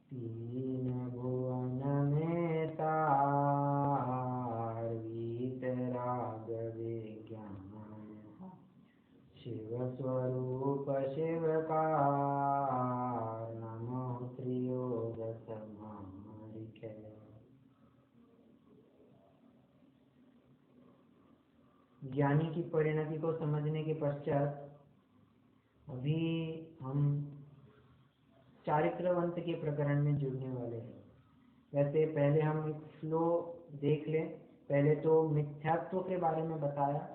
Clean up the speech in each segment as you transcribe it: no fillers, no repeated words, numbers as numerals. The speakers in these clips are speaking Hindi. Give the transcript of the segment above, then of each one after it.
तीन भुवन में तार वीतराग विज्ञान, शिव स्वरूप शिवकार, नमो त्रियोग समारिके। ज्ञानी की परिणति को समझने के पश्चात अभी हम चारित्रवंत के प्रकरण में जुड़ने वाले हैं। वैसे पहले हम एक फ्लो देख लें। पहले तो मिथ्यात्व के बारे में बताया।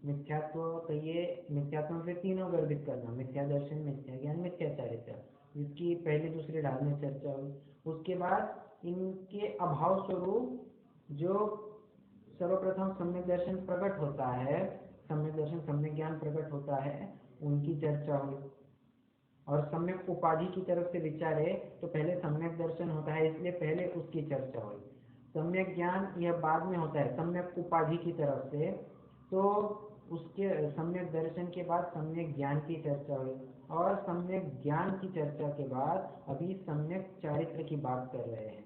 मिथ्यात्व कहिए, मिथ्यात्व में फिर तीनों गर्भित करना, मिथ्या दर्शन, मिथ्या ज्ञान, मिथ्या चारित्र, इसकी पहली दूसरी ढाल में चर्चा हुई। उसके बाद इनके अभाव स्वरूप जो सर्वप्रथम सम्यक दर्शन प्रकट होता है, सम्यक दर्शन सम्यक ज्ञान प्रकट होता है, उनकी चर्चा हुई। और सम्यक उपाधि की तरफ से विचारे तो पहले सम्यक दर्शन होता है, इसलिए पहले उसकी चर्चा हुई। सम्यक ज्ञान यह बाद में होता है सम्यक उपाधि की तरफ से, तो उसके सम्यक दर्शन के बाद सम्यक ज्ञान की चर्चा हुई। और सम्यक ज्ञान की चर्चा के बाद अभी सम्यक चारित्र की बात कर रहे हैं।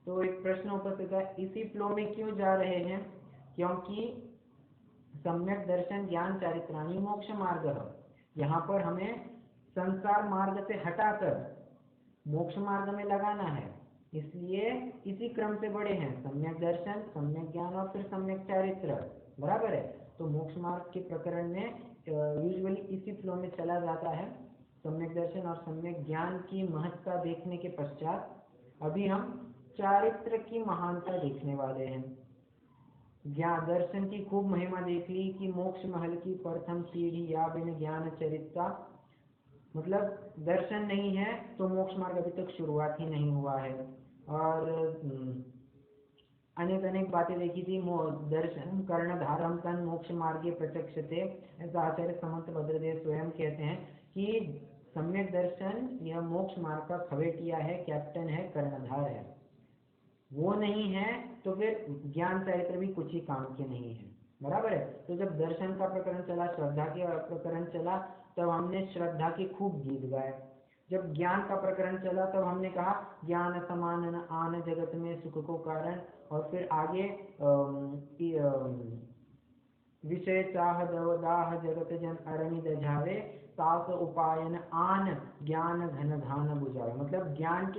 तो एक प्रश्न उपस्थित है, इसी फ्लो में क्यों जा रहे हैं? क्योंकि सम्यक दर्शन ज्ञान चारित्राणी मोक्ष मार्ग है। यहाँ पर हमें संसार मार्ग से हटाकर मोक्ष मार्ग में लगाना है, इसलिए इसी क्रम से बढ़े हैं, सम्यक दर्शन, सम्यक ज्ञान और फिर सम्यक चारित्र, बराबर है। तो मोक्ष मार्ग के प्रकरण में यूजुअली इसी फ्लो में चला जाता है। सम्यक दर्शन और सम्यक ज्ञान की महत्ता देखने के पश्चात अभी हम चारित्र की महानता देखने वाले हैं। ज्ञान दर्शन की खूब महिमा देख ली कि मोक्ष महल की प्रथम सीढ़ी या बिन ज्ञान चरित्रा, मतलब दर्शन नहीं है तो मोक्ष मार्ग अभी तक शुरुआत ही नहीं हुआ है। और अनेक अनेक बातें देखी थी। दर्शन कर्णधारम तन मोक्ष मार्गे प्रत्यक्षते, ऐसा आचार्य समर्थ भद्रदेव स्वयं कहते हैं कि सम्यक दर्शन यह मोक्ष मार्ग का खवेटिया है, कैप्टन है, कर्णधार है। वो नहीं है तो फिर ज्ञान चरित्र भी कुछ ही काम के नहीं है, बराबर है। तो जब दर्शन का प्रकरण चला, श्रद्धा के प्रकरण चला, तब हमने श्रद्धा के खूब गीत गाए। जब ज्ञान का प्रकरण चला तब हमने कहा ज्ञान समान न आन जगत में सुख को कारण, और फिर आगे विषय चाह दवदाह जगत जन अरणि दझावे, सास उपायन आन ज्ञान घन घान बुझावे। मतलब ज्ञान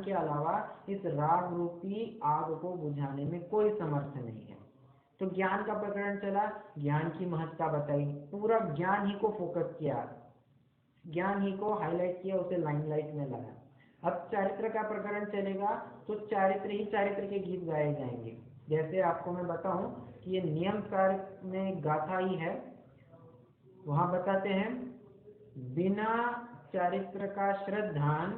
के अलावा इस राग रूपी आग को बुझाने में कोई समर्थ नहीं है। तो ज्ञान का प्रकरण चला, ज्ञान की महत्ता बताई, पूरा ज्ञान ही को फोकस किया, ज्ञान ही को हाईलाइट किया, उसे लाइमलाइट में लाया। अब चारित्र का प्रकरण चलेगा तो चारित्र ही चारित्र के गीत गाए जाएंगे। जैसे आपको मैं बताऊं कि ये नियम सार में गाथा ही है, वहां बताते हैं बिना चारित्र का श्रद्धान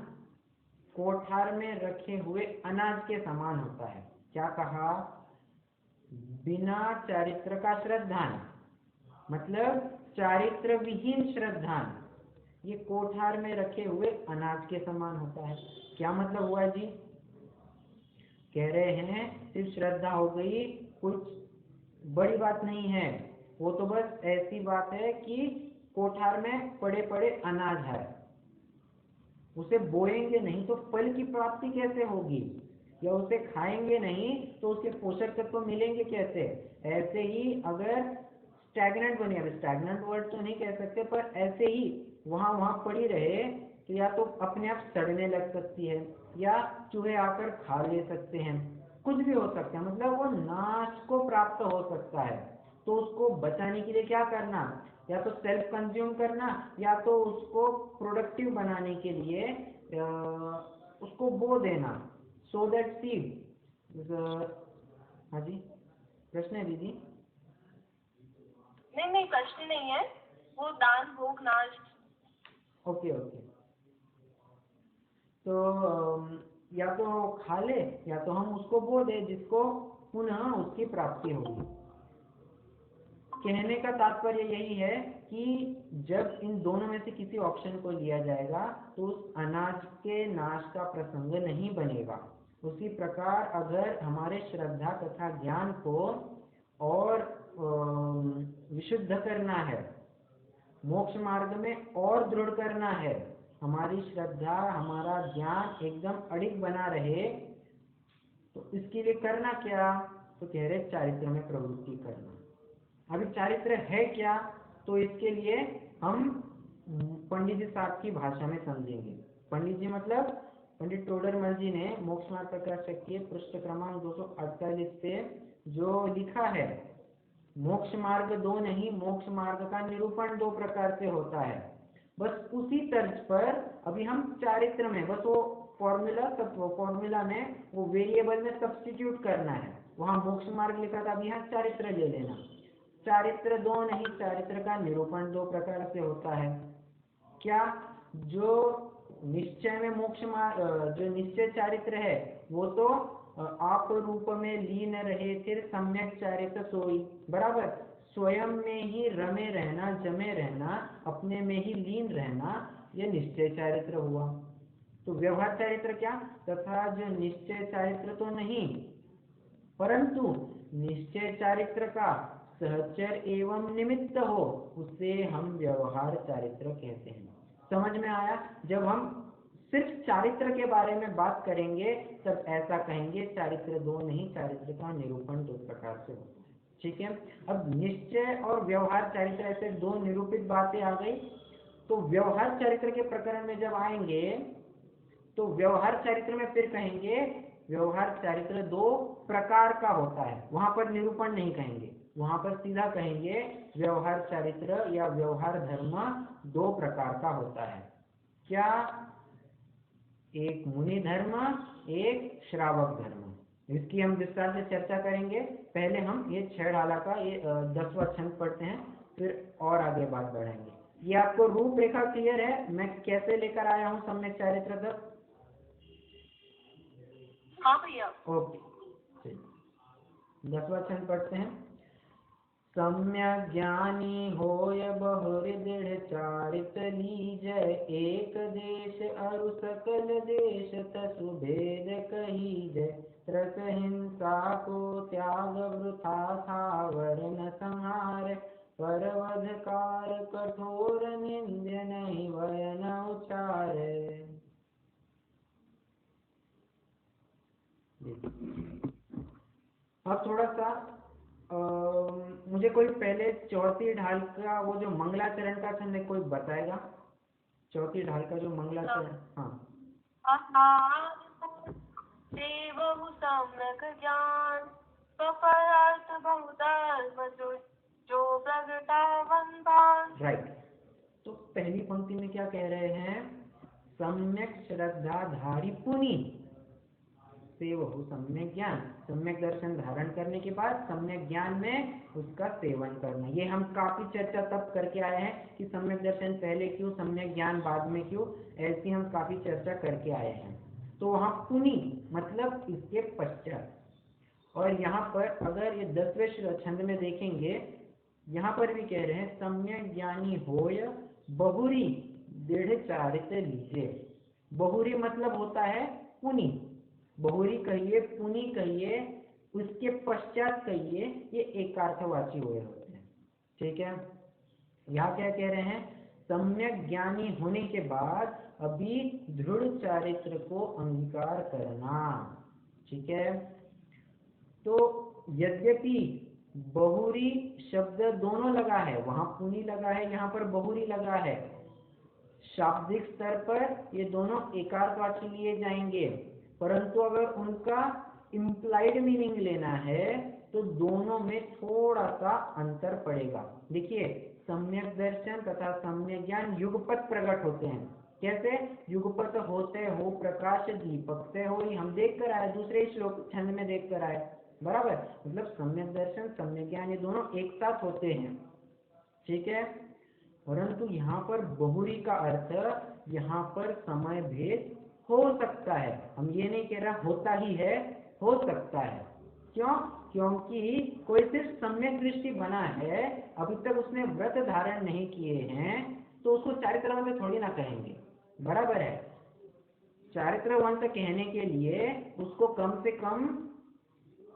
कोठार में रखे हुए अनाज के समान होता है। क्या कहा? बिना चारित्र का श्रद्धान मतलब चारित्र विहीन श्रद्धान ये कोठार में रखे हुए अनाज के समान होता है। क्या मतलब हुआ जी? कह रहे हैं सिर्फ श्रद्धा हो गई, कुछ बड़ी बात नहीं है, वो तो बस ऐसी बात है कि कोठार में पड़े पड़े अनाज है, उसे बोएंगे नहीं तो फल की प्राप्ति कैसे होगी, या उसे खाएंगे नहीं तो उसके पोषक तत्व मिलेंगे कैसे। ऐसे ही अगर स्टैग्नेंट बने, अब स्टैग्नेंट वर्ड तो नहीं कह सकते, पर ऐसे ही वहां पड़ी रहे तो या तो अपने आप सड़ने लग सकती है, या चूहे आकर खा ले सकते हैं, कुछ भी हो सकता है, मतलब वो नाश को प्राप्त हो सकता है। तो उसको बचाने के लिए क्या करना? या तो सेल्फ कंज्यूम करना, या तो उसको प्रोडक्टिव बनाने के लिए उसको बो देना, सो दैट सीड। हाँ जी, प्रश्न है दीदी? नहीं प्रश्न नहीं है, वो दान भोग नाश। ओके। तो या तो खा ले या तो हम उसको बो दे, जिसको पुनः उसकी प्राप्ति होगी। कहने का तात्पर्य यही है कि जब इन दोनों में से किसी ऑप्शन को लिया जाएगा तो उस अनाज के नाश का प्रसंग नहीं बनेगा। उसी प्रकार अगर हमारे श्रद्धा तथा ज्ञान को और विशुद्ध करना है, मोक्ष मार्ग में और दृढ़ करना है, हमारी श्रद्धा, हमारा ज्ञान एकदम अडिग बना रहे, तो इसके लिए करना क्या? तो कह रहे चारित्र में प्रवृत्ति करना। अभी चारित्र है क्या, तो इसके लिए हम पंडित जी साहब की भाषा में समझेंगे। पंडित जी मतलब पंडित टोडरमल जी ने मोक्ष मार्ग प्रकाश के पृष्ठ क्रमांक 248 पे जो लिखा है, मोक्ष मार्ग दो नहीं, मोक्ष मार्ग का निरूपण दो प्रकार से होता है। बस उसी तर्ज पर अभी हम चारित्र में, बस वो फॉर्मूला में वो वेरिएबल में सब्स्टिट्यूट करना है। वहां मोक्ष मार्ग लिखा था, अभी यहाँ चारित्र ले लेना। चारित्र दो नहीं, चारित्र का निरूपण दो प्रकार से होता है। क्या? जो निश्चय में मोक्ष मार्ग, जो निश्चय चारित्र है वो तो आप रूप में लीन रहे फिर सम्यक चारित्र सोई, बराबर। स्वयं में ही रमे रहना, जमे रहना, अपने में ही लीन रहना, ये निश्चय चारित्र हुआ। तो व्यवहार चारित्र क्या? तथा जो निश्चय चारित्र तो नहीं, परंतु निश्चय चारित्र का सहचर एवं निमित्त हो, उसे हम व्यवहार चारित्र कहते हैं। समझ में आया? जब हम सिर्फ चारित्र के बारे में बात करेंगे तब ऐसा कहेंगे चारित्र दो नहीं, चारित्र का निरूपण दो प्रकार से होता है। ठीक है। अब निश्चय और व्यवहार चारित्र, ऐसे दो निरूपित बातें आ गई। तो व्यवहार चारित्र के प्रकरण में जब आएंगे तो व्यवहार चारित्र में फिर कहेंगे व्यवहार चारित्र दो प्रकार का होता है। वहां पर निरूपण नहीं कहेंगे, वहां पर सीधा कहेंगे व्यवहार चारित्र या व्यवहार धर्म दो प्रकार का होता है। क्या? एक मुनि धर्म, एक श्रावक धर्म। इसकी हम विस्तार से चर्चा करेंगे। पहले हम ये 6 ढाला का ये 10वां छंद पढ़ते हैं, फिर और आगे बात बढ़ाएंगे। ये आपको रूपरेखा क्लियर है मैं कैसे लेकर आया हूँ सम्यक चारित्र तक? हाँ भैया। ओके, 10वां छंद पढ़ते हैं। सम्यक ज्ञानी होय बहुरि दृढ़ चारित लीजय, एक देश अरु सकल देश तसु भेद कहीजय, त्रस हिंसा को त्याग वृथा था वर्ण संहार, परवधकार कठोर निंद्य नहीं वय न उचार। अब थोड़ा सा मुझे कोई पहले चौथी ढाल का वो जो मंगलाचरण का छंद है कोई बताएगा? चौथी ढाल का जो मंगलाचरण। हाँ, देवहु सम्यक ज्ञान सफलार्थ बहुधर्म जो प्रगटावन भान। राइट। तो पहली पंक्ति में क्या कह रहे हैं? सम्यक श्रद्धाधारी पुनि सेवहु सम्यक ज्ञान। सम्यक दर्शन धारण करने के बाद सम्यक ज्ञान में उसका सेवन करना। ये हम काफी चर्चा तब करके आए हैं कि सम्यक दर्शन पहले क्यों, सम्यक ज्ञान बाद में क्यों, ऐसी हम काफी चर्चा करके आए हैं। तो वहाँ पुनि मतलब इसके पश्चात। और यहाँ पर अगर ये 10वें छंद में देखेंगे, यहाँ पर भी कह रहे हैं सम्यक ज्ञानी होय बहुरी दृढ़ चारित लीजिए। बहुरी मतलब होता है पुनि, बहुरी कहिए, पुनि कहिए, उसके पश्चात कहिए, ये एकार्थवाची हुए होते हैं। ठीक है। यहाँ क्या कह रहे हैं? सम्यक ज्ञानी होने के बाद अभी दृढ़ चारित्र को अंगीकार करना। ठीक है। तो यद्यपि बहुरी शब्द दोनों लगा है, वहां पुनि लगा है, यहाँ पर बहुरी लगा है, शाब्दिक स्तर पर ये दोनों एकार्थवाची लिए जाएंगे, परंतु अगर उनका इम्प्लाइड मीनिंग लेना है तो दोनों में थोड़ा सा अंतर पड़ेगा। देखिए, सम्यक दर्शन तथा सम्यक ज्ञान युगपत प्रकट होते हैं। कैसे? युगपत होते हो प्रकाश दीपक से हो, हम देख कर आए, दूसरे श्लोक छंद में देख कर आए, बराबर। मतलब सम्यक दर्शन सम्यक ज्ञान ये दोनों एक साथ होते हैं। ठीक है। परंतु यहाँ पर बहुरी का अर्थ यहाँ पर समय भेद हो सकता है। हम ये नहीं कह रहा होता ही है, हो सकता है। क्यों? क्योंकि कोई सिर्फ सम्यक दृष्टि बना है, अभी तक उसने व्रत धारण नहीं किए हैं, तो उसको चारित्रवंत थोड़ी ना कहेंगे, बराबर है। चारित्रवंत कहने के लिए उसको कम से कम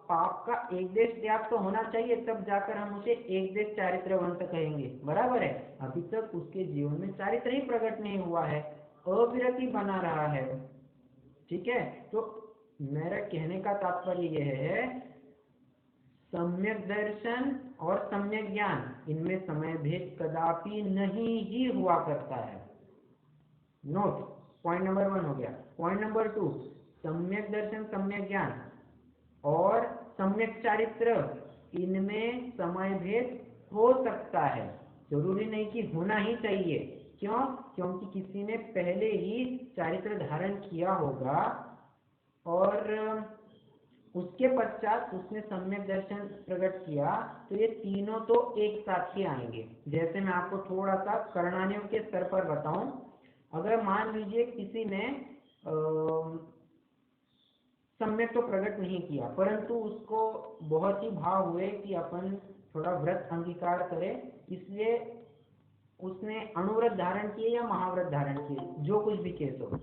पाप का एक देश त्याग तो होना चाहिए, तब जाकर हम उसे एक देश चारित्रवंत कहेंगे, बराबर है। अभी तक उसके जीवन में चारित्र ही प्रकट नहीं हुआ है, अविरति बना रहा है। ठीक है, तो मेरा कहने का तात्पर्य यह है, सम्यक दर्शन और सम्यक ज्ञान इनमें समय भेद कदापि नहीं ही हुआ करता है। नोट, पॉइंट नंबर 1 हो गया। पॉइंट नंबर 2, सम्यक दर्शन सम्यक ज्ञान और सम्यक चारित्र इनमें समय भेद हो सकता है, जरूरी नहीं कि होना ही चाहिए। क्यों? क्योंकि किसी ने पहले ही चारित्र धारण किया होगा और उसके पश्चात उसने सम्यक दर्शन प्रकट किया, तो ये तीनों तो एक साथ ही आएंगे। जैसे मैं आपको थोड़ा सा करणानियों के स्तर पर बताऊं, अगर मान लीजिए किसी ने सम्यक तो प्रकट नहीं किया, परंतु उसको बहुत ही भाव हुए कि अपन थोड़ा व्रत अंगीकार करें, इसलिए उसने अनुव्रत धारण किए या महाव्रत धारण किए, जो कुछ भी केस हो।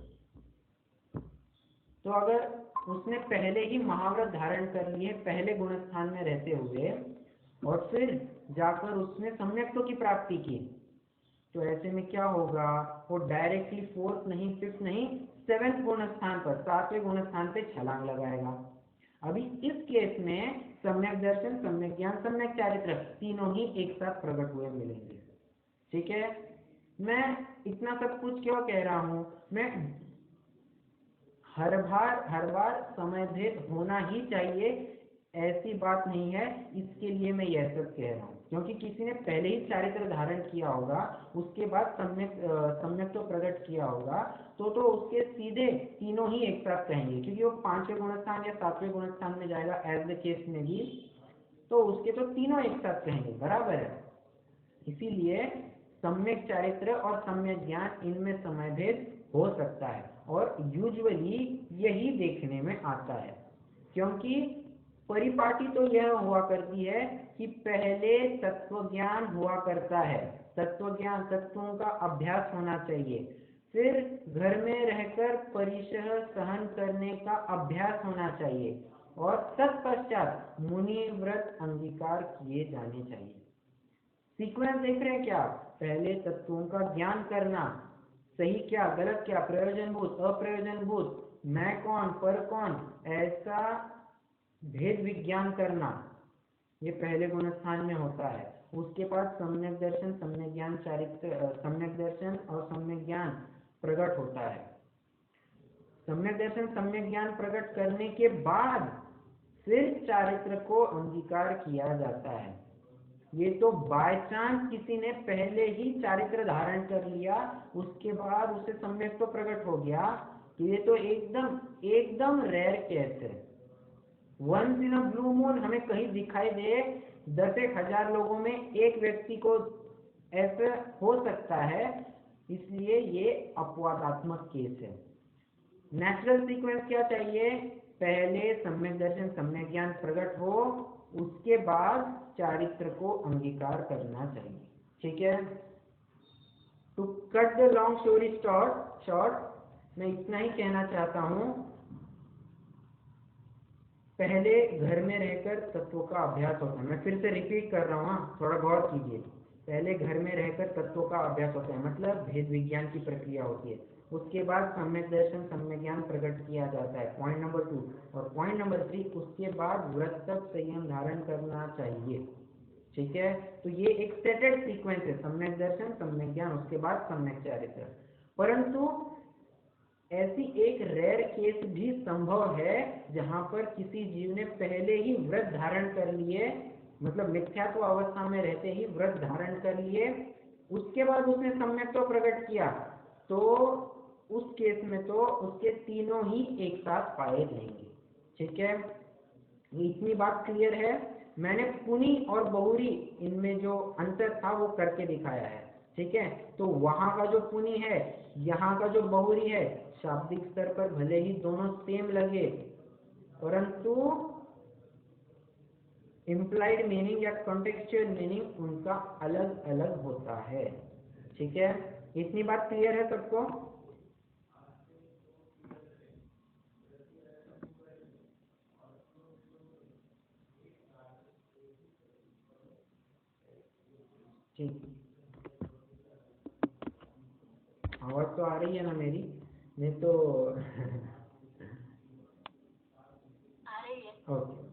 तो अगर उसने पहले ही महाव्रत धारण कर लिए पहले गुणस्थान में रहते हुए और फिर जाकर उसने सम्यक्त्व की प्राप्ति की, तो ऐसे में क्या होगा, वो डायरेक्टली 4th नहीं 5th नहीं 7th गुणस्थान पर, 7वें गुणस्थान पे छलांग लगाएगा। अभी इस केस में सम्यक दर्शन सम्यक ज्ञान सम्यक चारित्र तीनों ही एक साथ प्रकट हुए मिलेंगे। ठीक है, मैं इतना सब कुछ क्यों कह रहा हूं, मैं हर बार समय भेद होना ही चाहिए ऐसी बात नहीं है, इसके लिए मैं यह सब कह रहा हूँ। क्योंकि किसी ने पहले ही चारित्र धारण किया होगा, उसके बाद सम्यक तो प्रकट किया होगा, तो उसके सीधे तीनों ही एक साथ कहेंगे, क्योंकि वो 5वें गुणस्थान या 7वें गुणस्थान में जाएगा एज द केस में भी, तो उसके तो तीनों एक साथ कहेंगे, बराबर है। इसीलिए सम्यक चारित्र और सम्यक ज्ञान इनमें समय भेद हो सकता है और यूजुअली यही देखने में आता है। क्योंकि परिपाटी तो यह हुआ करती है कि पहले तत्व ज्ञान हुआ करता है, तत्व ज्ञान तत्वों का अभ्यास होना चाहिए, फिर घर में रहकर परिशह सहन करने का अभ्यास होना चाहिए और तत्पश्चात मुनि व्रत अंगीकार किए जाने चाहिए। सीक्वेंस देख रहे हैं क्या? पहले तत्वों का ज्ञान करना, सही क्या गलत क्या, प्रयोजनभूत अप्रयोजनभूत, मैं कौन पर कौन, ऐसा भेद विज्ञान करना, ये पहले गुणस्थान में होता है। उसके बाद सम्यक दर्शन सम्यक ज्ञान चारित्र, सम्यक दर्शन और सम्यक ज्ञान प्रकट होता है। सम्यक दर्शन सम्यक ज्ञान प्रकट करने के बाद फिर चारित्र को अंगीकार किया जाता है। ये तो बाय चांस किसी ने पहले ही चारित्र धारण कर लिया, उसके बाद उसे सम्यक तो प्रकट हो गया, तो ये तो एकदम रेयर केस है। Once in a blue moon हमें कहीं दिखाई दे, 10,000 लोगों में एक व्यक्ति को ऐसा हो सकता है, इसलिए ये अपवादात्मक केस है। नेचुरल सीक्वेंस क्या चाहिए? पहले सम्यक दर्शन सम्यक ज्ञान प्रकट हो, उसके बाद चारित्र को अंगीकार करना चाहिए। ठीक है, to cut the long story short, मैं इतना ही कहना चाहता हूं, पहले घर में रहकर तत्वों का अभ्यास होता है। मैं फिर से रिपीट कर रहा हूँ, थोड़ा गौर कीजिए। पहले घर में रहकर तत्वों का अभ्यास होता है, मतलब भेद विज्ञान की प्रक्रिया होती है। उसके बाद सम्यक दर्शन सम्यक ज्ञान प्रकट किया जाता है, पॉइंट नंबर 2। और पॉइंट नंबर 3, उसके बाद व्रत तक संयम धारण करना चाहिए। ठीक है, तो ये एक सेटेड सीक्वेंस है, सम्यक दर्शन सम्यक ज्ञान उसके बाद सम्यक चारित्र। परंतु ऐसी एक रेयर केस भी संभव है जहां पर किसी जीव ने पहले ही व्रत धारण कर लिए, मतलब मिथ्यात्व अवस्था में रहते ही व्रत धारण कर लिए, उसके बाद उसने सम्यक तो प्रकट किया, तो उस केस में तो उसके तीनों ही एक साथ पाए जाएंगे। ठीक है, इतनी बात क्लियर है। मैंने पुनी और बहुरी इनमें जो अंतर था वो करके दिखाया है। ठीक है, तो वहां का जो पुनी है, यहाँ का जो बहुरी है, शाब्दिक स्तर पर भले ही दोनों सेम लगे, परंतु इम्प्लाइड मीनिंग या कॉन्टेक्चुअल मीनिंग उनका अलग अलग होता है। ठीक है, इतनी बात क्लियर है सबको? ठीक, और तो आ रही है ना मेरी? नहीं तो आ रही है। ओके,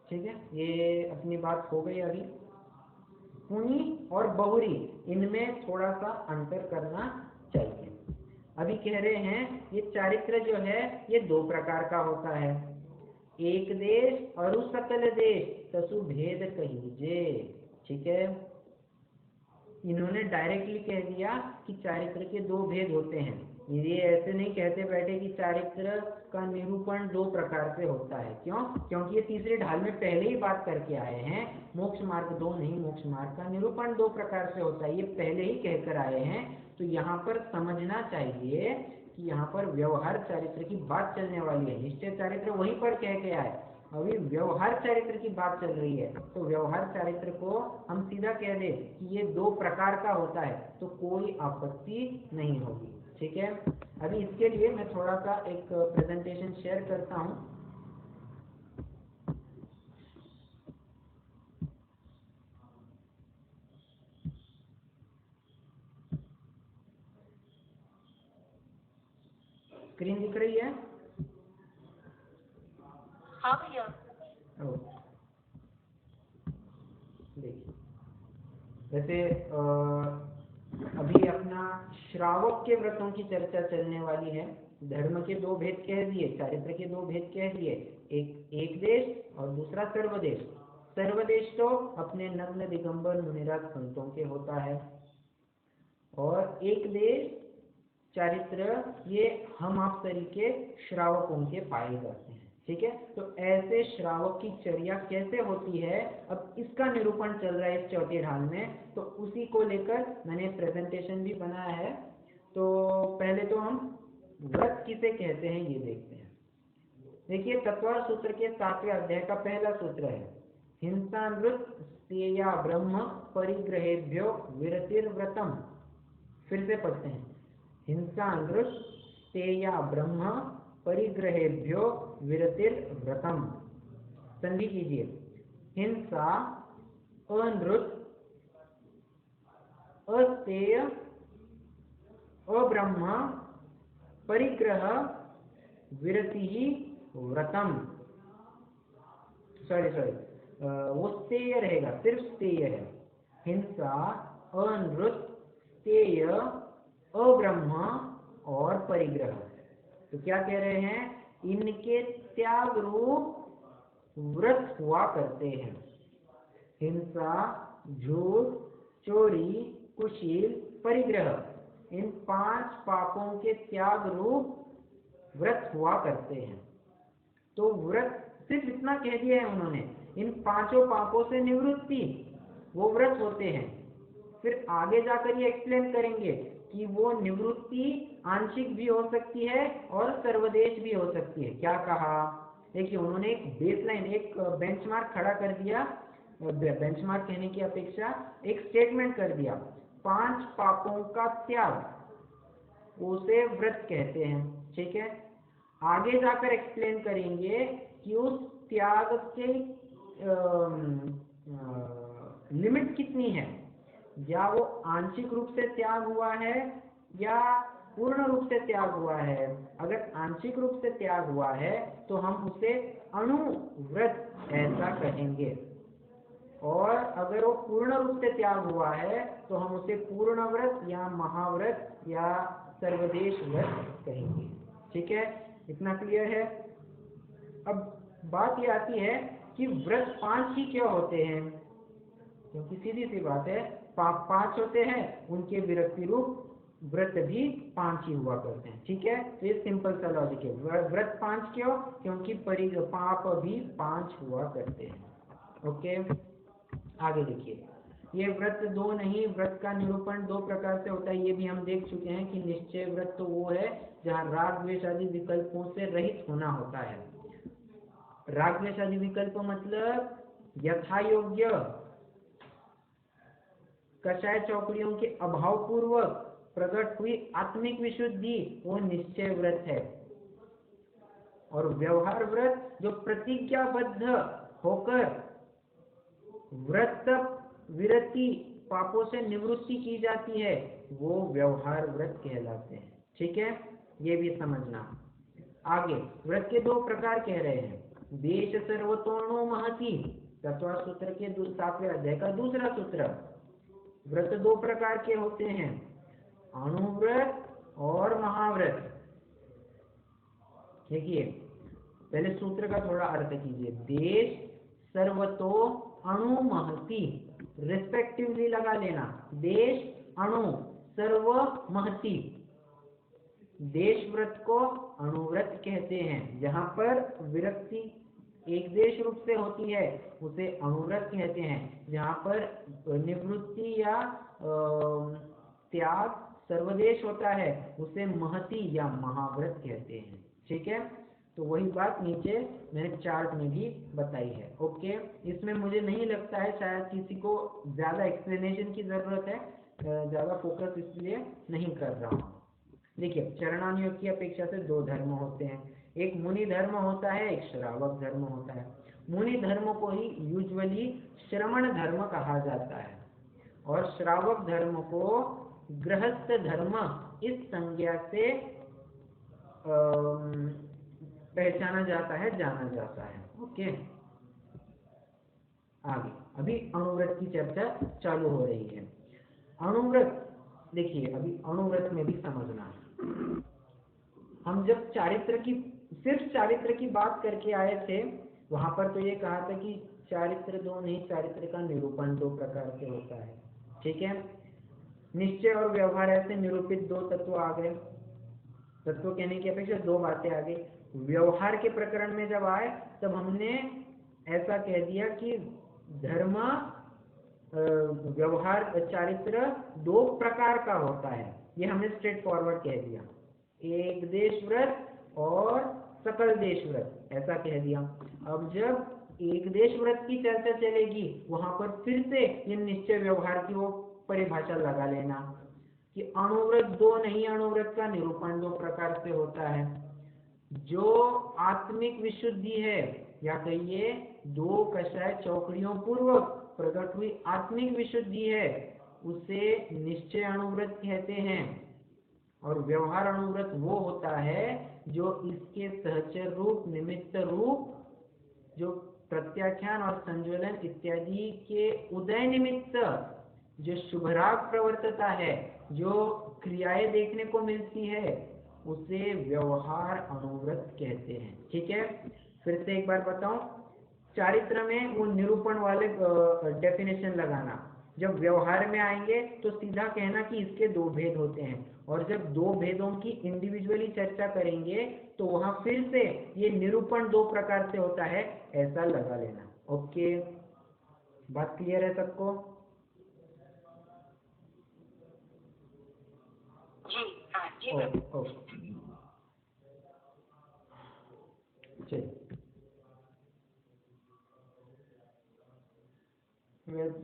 ठीक है, ये अपनी बात हो गई। अभी पुनी और बहुरी, इनमें थोड़ा सा अंतर करना चाहिए। अभी कह रहे हैं ये चारित्र जो है ये दो प्रकार का होता है, एक देश और सकल देश तसु भेद कहीजे। ठीक है, इन्होंने डायरेक्टली कह दिया कि चारित्र के दो भेद होते हैं। ये ऐसे नहीं कहते बैठे कि चारित्र का निरूपण दो प्रकार से होता है। क्यों? क्योंकि ये तीसरे ढाल में पहले ही बात करके आए हैं, मोक्ष मार्ग दो नहीं, मोक्ष मार्ग का निरूपण दो प्रकार से होता है, ये पहले ही कहकर आए हैं। तो यहाँ पर समझना चाहिए कि यहाँ पर व्यवहार चारित्र की बात चलने वाली है, निश्चय चारित्र वहीं पर कह के आए, अभी व्यवहार चारित्र की बात चल रही है। तो व्यवहार चारित्र को हम सीधा कह दे कि ये दो प्रकार का होता है तो कोई आपत्ति नहीं होगी। ठीक है, अभी इसके लिए मैं थोड़ा सा एक प्रेजेंटेशन शेयर करता हूँ। स्क्रीन दिख रही है? हाँ भैया। देखिए, वैसे अभी अपना श्रावक के व्रतों की चर्चा चलने वाली है। धर्म के दो भेद कह दिए, चारित्र के दो भेद कह दिए, एक देश और दूसरा सर्वदेश। सर्वदेश तो अपने नग्न दिगंबर मुनिराज संतों के होता है, और एक देश चारित्र ये हम आप तरीके श्रावकों के पाए जाते हैं। ठीक है, तो ऐसे श्रावक की चर्या कैसे होती है, अब इसका निरूपण चल रहा है इस चौथे ढाल में, तो उसी को लेकर मैंने प्रेजेंटेशन भी बनाया है। तो पहले तो हम व्रत किसे कहते हैं ये देखते हैं। देखिए, तत्वार सूत्र के 7वें अध्याय का पहला सूत्र है, हिंसा नृत स्तेया ब्रह्म परिग्रहेभ्यो विरतिर्व्रतम। फिर से पढ़ते हैं, हिंसा नृत स्तेया ब्रह्म परिग्रहेभ्यो विरतिर्व्रतम। संधि कीजिए, हिंसा अनृत अस्तेय अब्रह्म परिग्रह विरति व्रतम। सॉरी वो स्तेय रहेगा, सिर्फ स्तेय है। हिंसा अनृत स्तेय अब्रह्म और परिग्रह। तो क्या कह रहे हैं, इनके त्याग रूप व्रत हुआ करते हैं। हिंसा, झूठ, चोरी, कुशील, परिग्रह, इन 5 पापों के त्याग रूप व्रत हुआ करते हैं। तो व्रत सिर्फ इतना कह दिया है उन्होंने, इन 5 पापों से निवृत्ति वो व्रत होते हैं। फिर आगे जाकर ये एक्सप्लेन करेंगे कि वो निवृत्ति आंशिक भी हो सकती है और सर्वदेश भी हो सकती है। क्या कहा, देखिए उन्होंने एक बेसलाइन, एक बेंचमार्क खड़ा कर दिया, बेंचमार्क कहने की अपेक्षा एक स्टेटमेंट कर दिया, 5 पापों का त्याग उसे व्रत कहते हैं। ठीक है, आगे जाकर एक्सप्लेन करेंगे कि उस त्याग के लिमिट कितनी है, या वो आंशिक रूप से त्याग हुआ है या पूर्ण रूप से त्याग हुआ है। अगर आंशिक रूप से त्याग हुआ है तो हम उसे अणुव्रत ऐसा कहेंगे, और अगर वो पूर्ण रूप से त्याग हुआ है तो हम उसे पूर्ण व्रत या महाव्रत या सर्वदेश व्रत कहेंगे। ठीक है, इतना क्लियर है। अब बात ये आती है कि व्रत 5 ही क्यों होते हैं, क्योंकि सीधी सी बात है, पाप 5 होते हैं, उनके विरक्ति रूप व्रत भी 5 ही हुआ करते हैं। ठीक है, तो ये सिंपल सा लॉजिक है। व्रत 5 क्यों, क्योंकि पाप भी 5 हुआ करते हैं। ओके, आगे देखिए, ये व्रत 2 नहीं, व्रत का निरूपण 2 प्रकार से होता है। ये भी हम देख चुके हैं कि निश्चय व्रत तो वो है जहाँ राग द्वेष आदि विकल्पों से रहित होना होता है। राग द्वेष आदि विकल्प मतलब यथा योग्य कषाय चौकड़ियों के अभाव पूर्वक प्रकट हुई आत्मिक विशुद्धि, वो निश्चय व्रत है। और व्यवहार व्रत जो प्रतिज्ञाबद्ध होकर व्रत विरति पापों से निवृत्ति की जाती है वो व्यवहार व्रत कहलाते हैं। ठीक है, ये भी समझना। आगे व्रत के 2 प्रकार कह रहे हैं। देश सर्वतोणो महति, तत्व सूत्र के 7वें अध्याय का दूसरा सूत्र। व्रत 2 प्रकार के होते हैं, अणुव्रत और महाव्रत। देखिए पहले सूत्र का थोड़ा अर्थ कीजिए। देश सर्वतो अणु महति, रिस्पेक्टिवली लगा लेना। देश अणु सर्व महति। देश व्रत को अणुव्रत कहते हैं। जहाँ पर विरक्ति एक देश रूप से होती है उसे अणुव्रत कहते हैं। जहाँ पर निवृत्ति या त्याग सर्वदेश होता है उसे महति या महाव्रत कहते हैं। ठीक है, तो वही बात नीचे मैंने चार्ट में भी बताई है। ओके, इसमें मुझे नहीं लगता है शायद किसी को ज़्यादा एक्सप्लेनेशन की ज़रूरत है, ज़्यादा फोकस इसलिए नहीं कर रहा हूँ। देखिए चरणानुयोग की अपेक्षा से 2 धर्म होते हैं, एक मुनि धर्म होता है, एक श्रावक धर्म होता है। मुनि धर्म को ही यूजुअली श्रमण धर्म कहा जाता है और श्रावक धर्म को गृहस्थ धर्म इस संज्ञा से पहचाना जाता है, जाना जाता है। ओके, आगे अभी अणुव्रत की चर्चा चालू हो रही है। अणुव्रत देखिए, अभी अणुव्रत में भी समझना है। हम जब सिर्फ चारित्र की बात करके आए थे, वहां पर तो ये कहा था कि चारित्र 2 नहीं, चारित्र का निरूपण 2 प्रकार से होता है। ठीक है, निश्चय और व्यवहार ऐसे निरूपित 2 तत्व आ गए। तत्व कहने की अपेक्षा 2 बातें आ गई। व्यवहार के प्रकरण में जब आए तब हमने ऐसा कह दिया कि धर्म व्यवहार चारित्र 2 प्रकार का होता है। ये हमने स्ट्रेट फॉरवर्ड कह दिया, एक देश व्रत और सकल देश व्रत, ऐसा कह दिया। अब जब एक देश व्रत की चर्चा चलेगी वहां पर फिर से ये निश्चय व्यवहार की वो परिभाषा लगा लेना कि अणुव्रत 2 नहीं, अणुव्रत का निरूपण 2 प्रकार से होता है। जो आत्मिक विशुद्धि है या कहिए 2 कषाय चौकड़ियों पूर्वक प्रकट हुई आत्मिक विशुद्धि है उसे निश्चय अणुव्रत कहते हैं। और व्यवहार अणुव्रत वो होता है जो इसके सहचर रूप, निमित्त रूप, जो प्रत्याख्यान और संज्वलन इत्यादि के उदय निमित्त जो शुभराग प्रवर्तता है, जो क्रियाएं देखने को मिलती है, उसे व्यवहार अणुव्रत कहते हैं। ठीक है, फिर से एक बार बताऊं, चारित्र में वो निरूपण वाले डेफिनेशन लगाना। जब व्यवहार में आएंगे तो सीधा कहना कि इसके 2 भेद होते हैं, और जब 2 भेदों की इंडिविजुअली चर्चा करेंगे तो वहां फिर से ये निरूपण 2 प्रकार से होता है, ऐसा लगा लेना। ओके, बात क्लियर है सबको?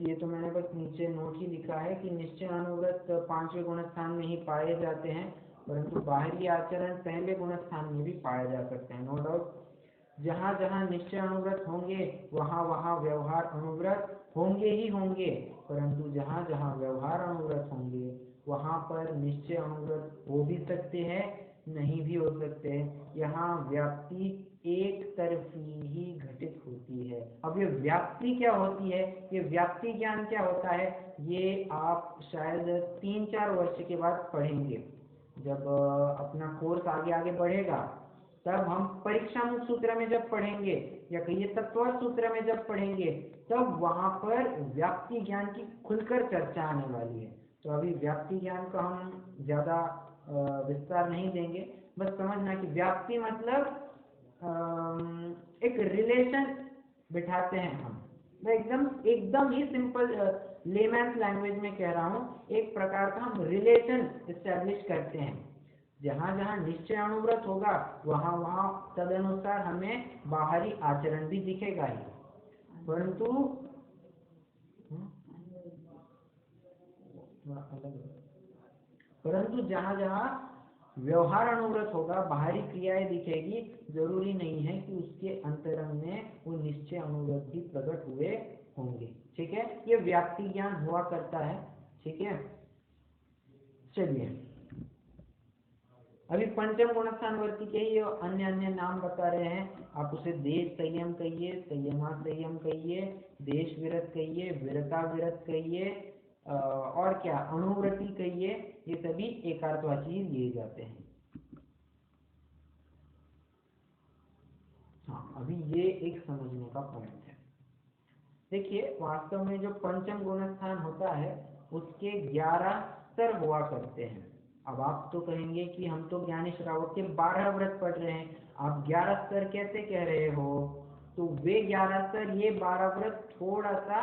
ये तो मैंने बस नीचे नोट ही लिखा है कि निश्चय अणुव्रत 5वें गुणस्थान में ही पाए जाते हैं, परंतु बाहरी आचरण पहले गुणस्थान में भी पाए जा सकते हैं। नो डाउट, जहाँ जहाँ निश्चय अणुव्रत होंगे वहाँ वहाँ व्यवहार अणुव्रत होंगे ही होंगे, परंतु जहाँ जहाँ व्यवहार अणुव्रत होंगे वहाँ पर निश्चय अणुव्रत हो भी सकते हैं, नहीं भी हो सकते हैं। यहाँ व्याप्ति एक तरफी ही घटित होती है। अब ये व्याप्ति क्या होती है, ये व्याप्ति ज्ञान क्या होता है, ये आप शायद 3-4 वर्ष के बाद पढ़ेंगे। जब अपना कोर्स आगे आगे बढ़ेगा तब हम परीक्षा मुक्त सूत्र में जब पढ़ेंगे या कहिए तत्व सूत्र में जब पढ़ेंगे तब वहां पर व्याप्ति ज्ञान की खुलकर चर्चा आने वाली है। तो अभी व्याप्ति ज्ञान का हम ज्यादा विस्तार नहीं देंगे, बस समझना कि व्याप्ति मतलब एक रिलेशन बिठाते हैं हम। मैं एकदम ही सिंपल लेमैन्स लैंग्वेज में कह रहा हूँ, एक प्रकार का हम रिलेशन इस्टेब्लिश करते हैं। जहाँ जहाँ निश्चय अणुव्रत होगा वहाँ वहाँ तदनुसार हमें बाहरी आचरण भी दिखेगा ही, परंतु जहाँ जहाँ व्यवहार अणुव्रत होगा बाहरी क्रियाएं दिखेगी, जरूरी नहीं है कि उसके अंतरंग में वो निश्चय अणुव्रत भी प्रकट हुए होंगे। ठीक है, ये व्याप्ति ज्ञान हुआ करता है। ठीक है, चलिए अभी पंचम गुणस्थान वर्ती के ही अन्य अन्य नाम बता रहे हैं। आप उसे देश संयम कहिए, संयमा संयम कहिए, देश विरत कहिए, विरता विरत कहिए, और क्या अणुव्रति कहिए, ये सभी एकार्थवाची लिए जाते हैं। हाँ, अभी ये एक समझने का पॉइंट है। देखिए वास्तव में जो पंचम गुणस्थान होता है उसके 11 स्तर हुआ करते हैं। अब आप तो कहेंगे कि हम तो ज्ञानी श्रावक के 12 व्रत पढ़ रहे हैं, आप 11 स्तर कैसे कह रहे हो? तो वे 11 स्तर, ये 12 व्रत थोड़ा सा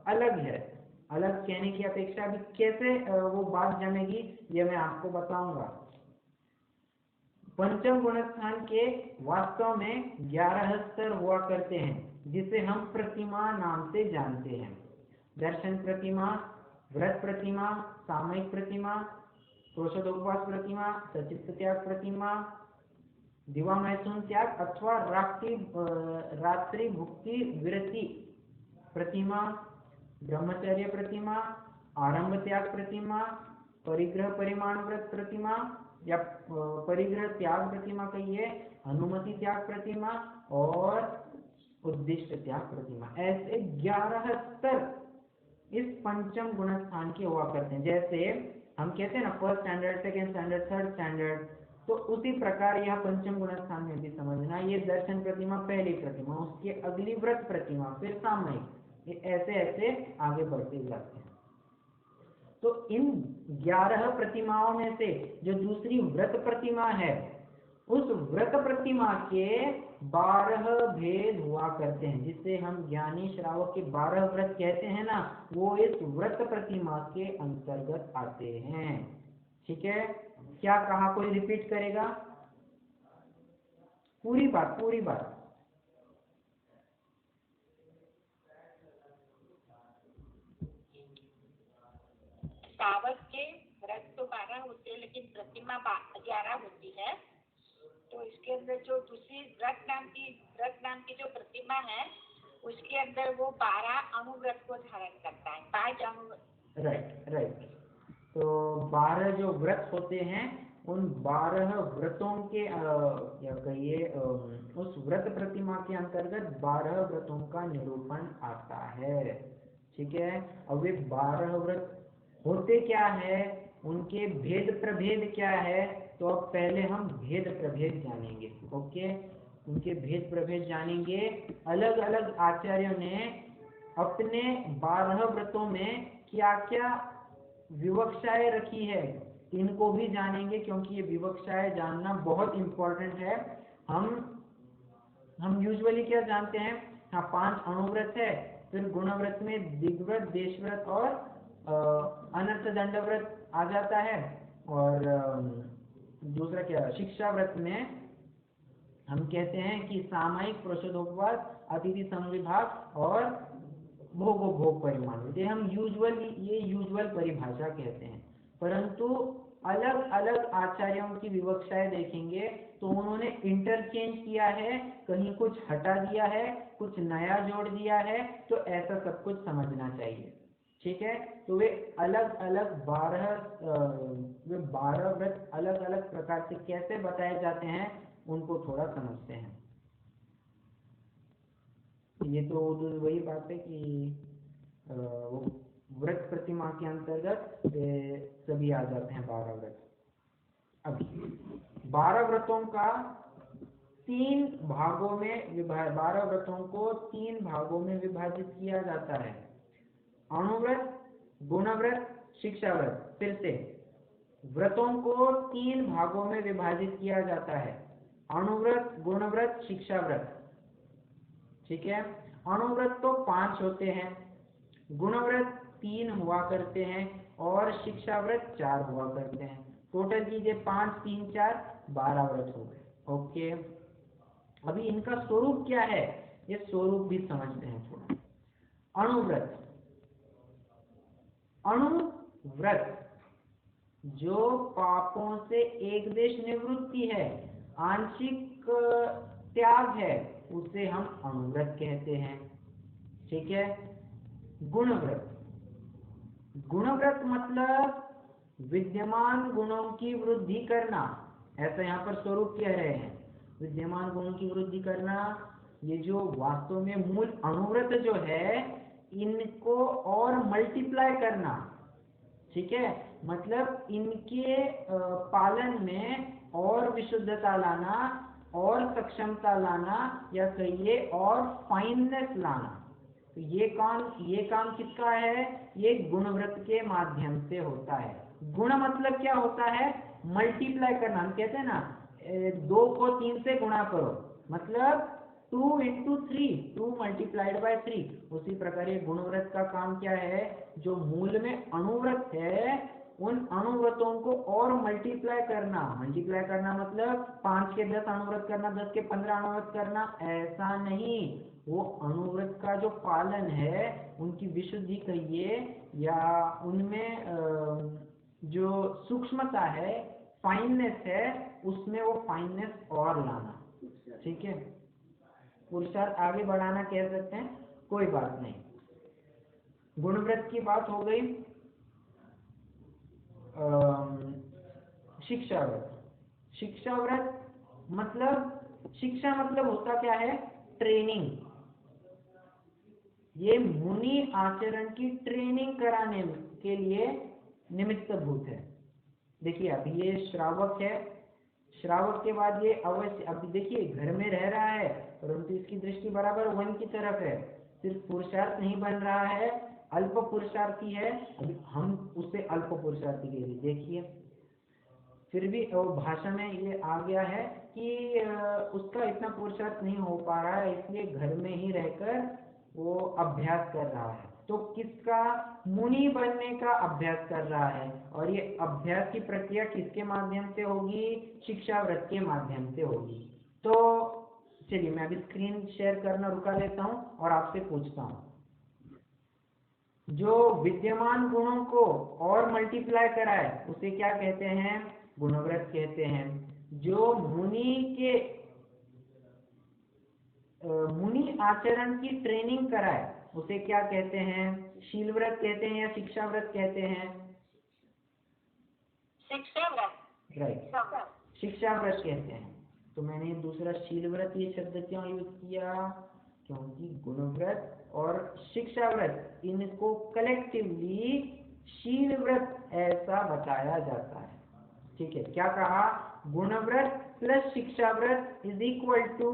अलग है। अलग कहने की अपेक्षा अभी कैसे वो बात जमेगी ये मैं आपको बताऊंगा। पंचम गुणस्थान के वास्तव में 11 स्तर हुआ करते हैं, जिसे हम प्रतिमा नाम से जानते हैं। दर्शन प्रतिमा, व्रत प्रतिमा, सामयिक प्रतिमा, प्रोषदोपवास प्रतिमा, सचित्त त्याग प्रतिमा, दिवा मैथुन त्याग अथवा रात्रि भुक्ति विरति प्रतिमा, ब्रह्मचर्य प्रतिमा, आरंभ त्याग प्रतिमा, परिग्रह परिमाण व्रत प्रतिमा या परिग्रह त्याग प्रतिमा कहिए, अनुमति त्याग प्रतिमा और उद्दिष्ट त्याग प्रतिमा। ऐसे 11 स्तर इस पंचम गुणस्थान के हुआ करते हैं। जैसे हम कहते हैं ना first standard, second standard, third standard, तो उसी प्रकार यह पंचम गुणस्थान में भी समझना। ये दर्शन प्रतिमा पहली प्रतिमा, उसके अगली व्रत प्रतिमा, फिर सामयिक, ये ऐसे ऐसे आगे बढ़ते जाते हैं। तो इन 11 प्रतिमाओं में से जो दूसरी व्रत प्रतिमा है, उस व्रत प्रतिमा के 12 भेद हुआ करते हैं, जिससे हम ज्ञानी श्रावक के 12 व्रत कहते हैं ना, वो इस व्रत प्रतिमा के अंतर्गत आते हैं। ठीक है, क्या कहा? कोई रिपीट करेगा? पूरी बात, पूरी बात। श्रावक के व्रत तो 12 होते हैं, लेकिन प्रतिमा 11 होती है। तो इसके अंदर जो दूसरी व्रत नाम की जो प्रतिमा है, उसके अंदर वो 12 अणुव्रत को धारण करता है, 5 अणु। राइट। तो 12 जो व्रत होते हैं, उन 12 व्रतों के या कहिए उस व्रत प्रतिमा के अंतर्गत 12 व्रतों का निरूपण आता है। ठीक है, अब वे 12 व्रत होते क्या है, उनके भेद प्रभेद क्या है, तो अब पहले हम भेद प्रभेद जानेंगे। ओके, उनके भेद प्रभेद जानेंगे। अलग अलग आचार्यों ने अपने 12 व्रतों में क्या क्या विवक्षाएं रखी है, इनको भी जानेंगे, क्योंकि ये विवक्षाएं जानना बहुत इम्पोर्टेंट है। हम यूजुअली क्या जानते हैं? हाँ, 5 अणुव्रत है, फिर गुणव्रत में दिग्व्रत, देशव्रत और अनर्थ दंड व्रत आ जाता है, और दूसरा क्या, शिक्षा व्रत में हम कहते हैं कि सामयिक, प्रोषदोपवास, अतिथि संविभाग और भोग परिमाण। ये हम यूजुअल परिभाषा कहते हैं। परंतु अलग अलग आचार्यों की विवक्षाएं देखेंगे तो उन्होंने इंटरचेंज किया है, कहीं कुछ हटा दिया है, कुछ नया जोड़ दिया है, तो ऐसा सब कुछ समझना चाहिए। ठीक है, तो वे अलग अलग 12 व्रत अलग अलग प्रकार से कैसे बताए जाते हैं, उनको थोड़ा समझते हैं। ये तो वही बात है कि वो व्रत प्रतिमा के अंतर्गत सभी आ जाते हैं 12 व्रत। अब 12 व्रतों का 3 भागों में 12 व्रतों को 3 भागों में विभाजित किया जाता है। अणुव्रत, गुणव्रत, शिक्षा व्रत। फिर से व्रतों को 3 भागों में विभाजित किया जाता है, अणुव्रत, गुणव्रत, शिक्षा व्रत। ठीक है, अणुव्रत तो 5 होते हैं, गुणव्रत 3 हुआ करते हैं और शिक्षा व्रत 4 हुआ करते हैं। टोटल कीजिए 5, 3, 4, 12 व्रत हो गए। ओके, अभी इनका स्वरूप क्या है, ये स्वरूप भी समझते हैं थोड़ा। अणुव्रत, अणुव्रत जो पापों से एक देश निवृत्ति है, आंशिक त्याग है, उसे हम अणुव्रत कहते हैं। ठीक है। गुणव्रत, गुणव्रत मतलब विद्यमान गुणों की वृद्धि करना, ऐसा यहाँ पर स्वरूप कह रहे हैं। विद्यमान गुणों की वृद्धि करना, ये जो वास्तव में मूल अणुव्रत जो है इनको और मल्टीप्लाई करना, ठीक है। मतलब इनके पालन में और विशुद्धता लाना और सक्षमता लाना, या कहिए और फाइननेस लाना। तो ये काम किसका है? ये गुणव्रत के माध्यम से होता है। गुण मतलब क्या होता है? मल्टीप्लाई करना। हम कहते हैं ना 2 को 3 से गुणा करो, मतलब 2 × 3, 2 × 3। उसी प्रकार ये गुणव्रत का काम क्या है? जो मूल में अणुव्रत है उन अणुव्रतों को और मल्टीप्लाई करना। मल्टीप्लाई करना मतलब 5 के 10 अणुव्रत करना, 10 के 15 अणुव्रत करना, ऐसा नहीं। वो अणुव्रत का जो पालन है, उनकी विशुद्धि कहिए, या उनमें जो सूक्ष्मता है, फाइननेस है, उसमें वो फाइननेस और लाना, ठीक है। पुरुषार्थ आगे बढ़ाना कह सकते हैं, कोई बात नहीं। गुणव्रत की बात हो गई। शिक्षाव्रत, शिक्षाव्रत मतलब, शिक्षा मतलब होता क्या है? ट्रेनिंग। ये मुनि आचरण की ट्रेनिंग कराने के लिए निमित्त भूत है। देखिए अब ये श्रावक है, श्रावक के बाद ये अवश्य, अब देखिए घर में रह रहा है परंतु इसकी दृष्टि बराबर वन की तरफ है, सिर्फ पुरुषार्थ नहीं बन रहा है, अल्प पुरुषार्थी है। अभी हम उसे अल्प पुरुषार्थी के लिए देखिए, फिर भी भाषा में ये आ गया है कि उसका इतना पुरुषार्थ नहीं हो पा रहा है, इसलिए घर में ही रहकर वो अभ्यास कर रहा है। तो किसका? मुनि बनने का अभ्यास कर रहा है। और ये अभ्यास की प्रक्रिया किसके माध्यम से होगी? शिक्षाव्रत के माध्यम से होगी। तो चलिए मैं अभी स्क्रीन शेयर करना रुका लेता हूँ और आपसे पूछता हूँ, जो विद्यमान गुणों को और मल्टीप्लाई कराए उसे क्या कहते हैं? गुणव्रत कहते हैं। जो मुनि आचरण की ट्रेनिंग कराए उसे क्या कहते हैं? शीलव्रत कहते हैं या शिक्षाव्रत कहते हैं? शिक्षाव्रत। राइट, शिक्षाव्रत कहते हैं। तो मैंने दूसरा शीलव्रत ये शब्द क्यों यूज किया? क्योंकि गुणव्रत और शिक्षाव्रत इनको कलेक्टिवली शीलव्रत ऐसा बताया जाता है, ठीक है। क्या कहा? गुणव्रत प्लस शिक्षाव्रत इज इक्वल टू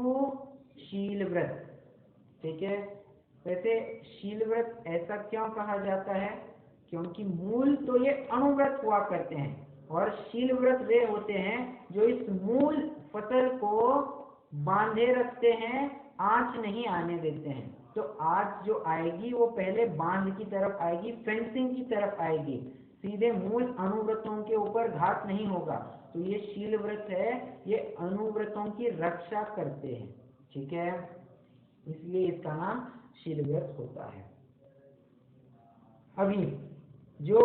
शीलव्रत, ठीक है। वैसे शीलव्रत ऐसा क्यों कहा जाता है? क्योंकि मूल तो ये अणुव्रत हुआ करते हैं और शीलव्रत वे होते हैं जो इस मूल फसल को बांधे रखते हैं, आंच नहीं आने देते हैं। तो आंच जो आएगी वो पहले बांध की तरफ आएगी, फेंसिंग की तरफ आएगी, सीधे मूल अणुव्रतों के ऊपर घात नहीं होगा। तो ये शीलव्रत है, ये अणुव्रतों की रक्षा करते हैं, ठीक है, इसलिए इसका नाम शीलव्रत होता है। अभी जो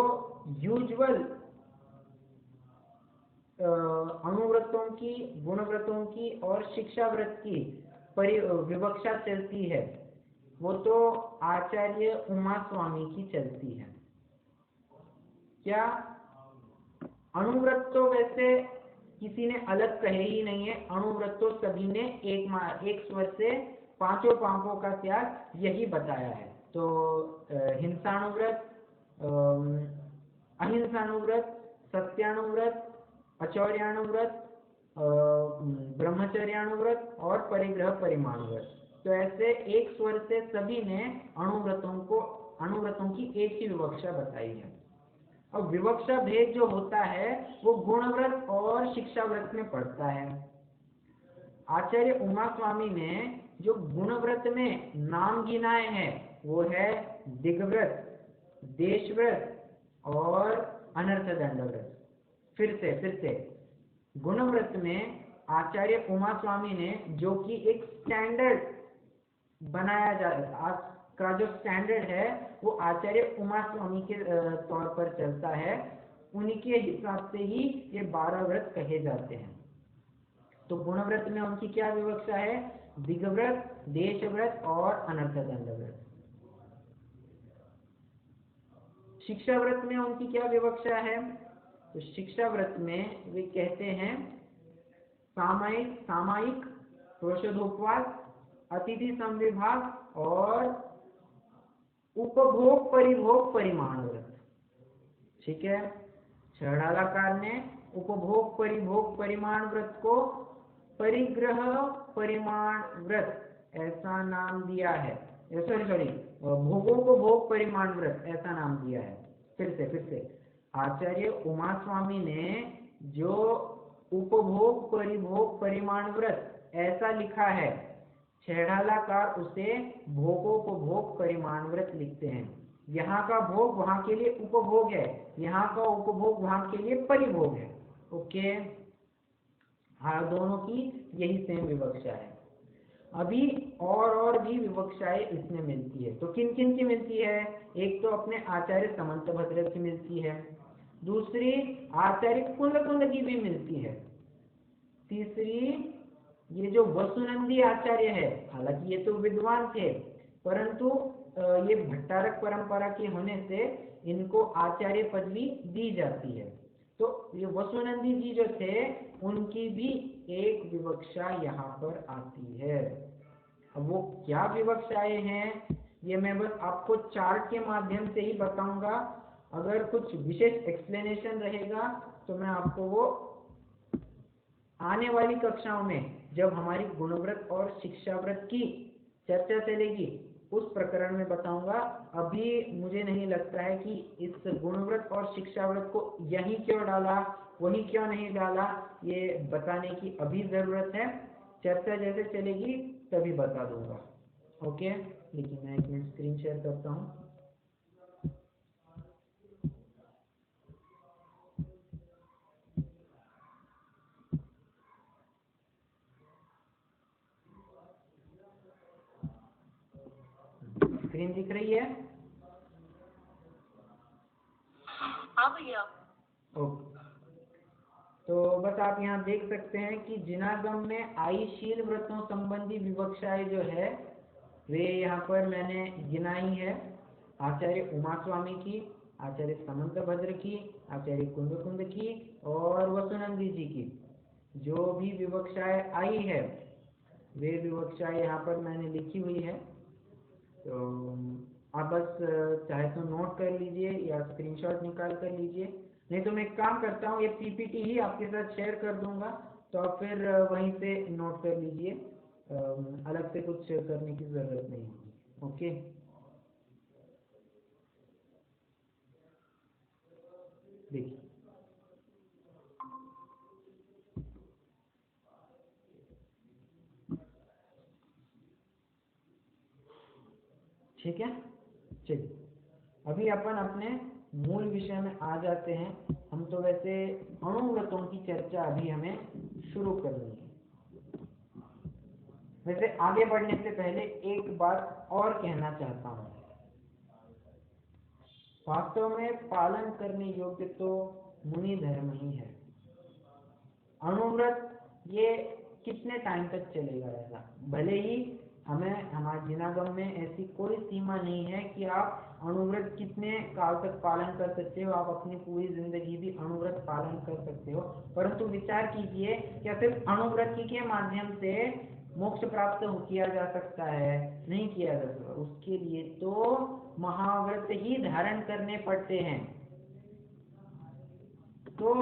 यूजुअल अणुव्रतों की, गुणव्रतों की और शिक्षाव्रत की विवक्षा चलती है वो तो आचार्य उमा स्वामी की चलती है। क्या अणुव्रत तो वैसे किसी ने अलग कहे ही नहीं है, अणुव्रत तो सभी ने एक स्वर से पांचों पापों का त्याग यही बताया है। तो हिंसाणुव्रत, अहिंसाणुव्रत, सत्याणुव्रत, अचौर्याणुव्रत, ब्रह्मचर्याणुव्रत और परिग्रह परिमाणव्रत। तो ऐसे एक स्वर से सभी ने अणुव्रतों की एक ही विवक्षा बताई है। और विवक्षा भेद जो होता है वो गुणव्रत और शिक्षाव्रत में पड़ता है। आचार्य उमा स्वामी ने जो गुणव्रत में नाम गिनाए हैं वो है दिग्व्रत, देशव्रत और अनर्थ दंडव्रत। फिर से गुणव्रत में आचार्य उमा स्वामी ने, जो कि एक स्टैंडर्ड बनाया जा का जो स्टैंडर्ड है वो आचार्य उमा स्वामी के तौर पर चलता है, उनके हिसाब से ही ये 12 व्रत कहे जाते हैं। तो गुणव्रत में उनकी क्या विवक्षा है? दिग्व्रत, देशव्रत और अनर्थ दंडव्रत। शिक्षा व्रत में उनकी क्या विवक्षा है? तो शिक्षा व्रत में वे कहते हैं सामायिक प्रोषधोपवास, अतिथि संविभाग और उपभोग परिभोग परिमाण व्रत। ठीक है, छड़ालाकार ने उपभोग परिभोग परिमाण व्रत को परिग्रह परिमाण व्रत ऐसा नाम दिया है। सॉरी, भोगों को भोग परिमाण व्रत ऐसा नाम दिया है। फिर से आचार्य उमा स्वामी ने जो उपभोग परिभोग परिमाण व्रत ऐसा लिखा है, छेड़ालाकार उसे भोगों को भोग परिमाण व्रत लिखते हैं। यहाँ का भोग वहां के लिए उपभोग है, यहाँ का उपभोग वहां के लिए परिभोग है। ओके, हाँ, दोनों की यही सेम विवक्षा है। अभी और भी विवक्षाएं इसमें मिलती है। तो किन किन की मिलती है? एक तो अपने आचार्य समंतभद्र की मिलती है, दूसरी आचार्य कुंद की भी मिलती है, तीसरी ये जो वसुनंदी आचार्य है, हालांकि ये तो विद्वान थे परंतु ये भट्टारक परंपरा के होने से इनको आचार्य पदवी दी जाती है। तो ये वसुनंदी जी जो थे उनकी भी एक विवक्षा यहाँ पर आती है। अब वो क्या विवक्षाएं हैं ये मैं बस आपको चार्ट के माध्यम से ही बताऊंगा। अगर कुछ विशेष एक्सप्लेनेशन रहेगा तो मैं आपको वो आने वाली कक्षाओं में जब हमारी गुणव्रत और शिक्षाव्रत की चर्चा चलेगी उस प्रकरण में बताऊंगा। अभी मुझे नहीं लगता है कि इस गुणव्रत और शिक्षाव्रत को यहीं क्यों डाला, वहीं क्यों नहीं डाला, ये बताने की अभी जरूरत है। चर्चा जैसे चलेगी तभी बता दूंगा। ओके, लेकिन मैं एक मिनट स्क्रीन शेयर करता हूँ। स्क्रीन दिख रही है? हाँ भैया। ओके, तो बस आप यहाँ देख सकते हैं कि जिनागम में आईशील व्रतों संबंधी विवक्षाएं जो है वे यहाँ पर मैंने गिनाई है। आचार्य उमा स्वामी की, आचार्य समंतभद्र की, आचार्य कुंद की और वसुनंदी जी की जो भी विवक्षाएं आई है वे विवक्षाएं यहाँ पर मैंने लिखी हुई है। तो आप बस चाहे तो नोट कर लीजिए या स्क्रीनशॉट निकाल कर लीजिए, नहीं तो मैं एक काम करता हूँ ये पीपीटी ही आपके साथ शेयर कर दूंगा तो आप फिर वहीं से नोट कर लीजिए, अलग से कुछ करने की जरूरत नहीं होगी। ओके, देखिए ठीक है। चलिए अभी अपन अपने मूल विषय में आ जाते हैं। हम तो वैसे अणुव्रतों की चर्चा अभी हमें शुरू करनी है। वैसे आगे बढ़ने से पहले एक बात और कहना चाहता हूँ। वास्तव में पालन करने योग्य तो मुनि धर्म ही है। अणुव्रत ये कितने टाइम तक चलेगा ऐसा, भले ही हमें हमारे जिनागम में ऐसी कोई सीमा नहीं है कि आप अणुव्रत कितने काल तक पालन कर सकते हो, आप अपनी पूरी जिंदगी भी अणुव्रत पालन कर सकते हो, परंतु विचार कीजिए क्या सिर्फ अणुव्रत के माध्यम से मोक्ष प्राप्त किया जा सकता है? नहीं किया जा सकता। उसके लिए तो महाव्रत ही धारण करने पड़ते हैं। तो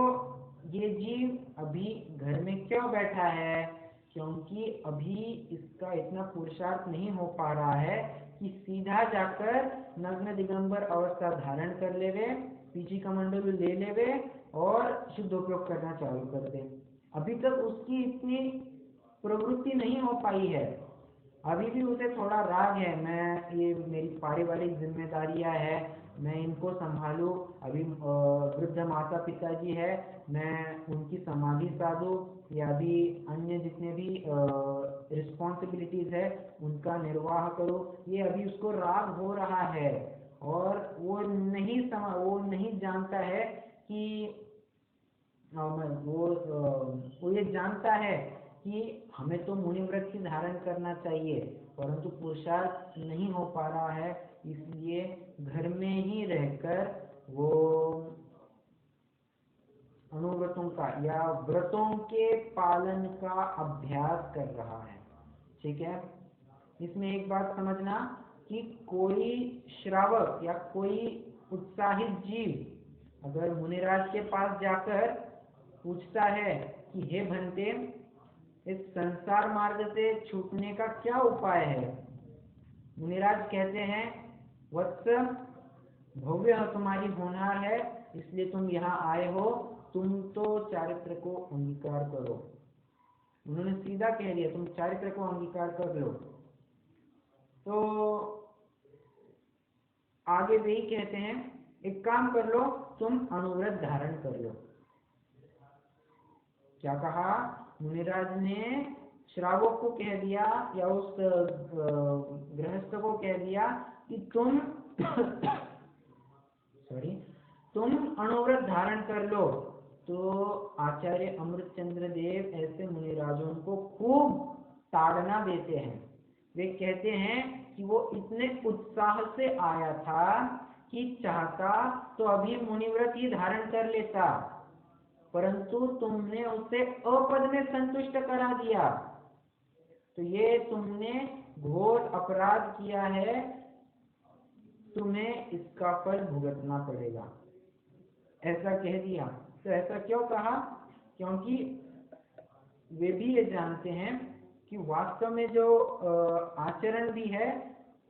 ये जीव अभी घर में क्यों बैठा है? क्योंकि अभी इसका इतना पुरुषार्थ नहीं हो पा रहा है कि सीधा जाकर नग्न दिगंबर अवस्था धारण कर लेवे, पीछी कमंडल ले लेवे और शुद्ध उपयोग करना चालू कर दे। अभी तक उसकी इतनी प्रवृत्ति नहीं हो पाई है। अभी भी उसे थोड़ा राग है, मैं ये मेरी पारिवारिक जिम्मेदारियां है, मैं इनको संभालूं। अभी वृद्ध माता पिताजी है, मैं उनकी समाधि साधूं या अभी अन्य जितने भी रिस्पॉन्सिबिलिटीज है उनका निर्वाह करूं, ये अभी उसको राग हो रहा है। और वो नहीं जानता है कि वो ये जानता है कि हमें तो मुनि व्रत की धारण करना चाहिए, परंतु पुरुषार्थ नहीं हो पा रहा है, इसलिए घर में ही रहकर वो अनुव्रतों का या व्रतों के पालन का अभ्यास कर रहा है। ठीक है, इसमें एक बात समझना कि कोई श्रावक या कोई उत्साहित जीव अगर मुनिराज के पास जाकर पूछता है कि हे भंते, इस संसार मार्ग से छूटने का क्या उपाय है, मुनिराज कहते हैं वत्स, भव्य तुम्हारी होनहार है, इसलिए तुम यहाँ आए हो, तुम तो चारित्र को अंगीकार करो। उन्होंने सीधा कह दिया तुम चारित्र को अंगीकार कर लो। तो आगे वे ही कहते हैं एक काम कर लो, तुम अनुव्रत धारण कर लो। क्या कहा, मुनिराज ने श्रावक को कह दिया या उस गृहस्थ को कह दिया कि तुम तुम अनुव्रत धारण कर लो। तो आचार्य अमृतचंद्र देव ऐसे मुनिराजों को खूब ताड़ना देते हैं। वे कहते हैं कि वो इतने उत्साह से आया था कि चाहता तो अभी मुनिव्रत ही धारण कर लेता, परंतु तुमने उसे अपद में संतुष्ट करा दिया, तो ये तुमने घोर अपराध किया है, तुम्हें इसका फल भुगतना पड़ेगा, ऐसा कह दिया। तो ऐसा क्यों कहा, क्योंकि वे भी ये जानते हैं कि वास्तव में जो आचरण भी है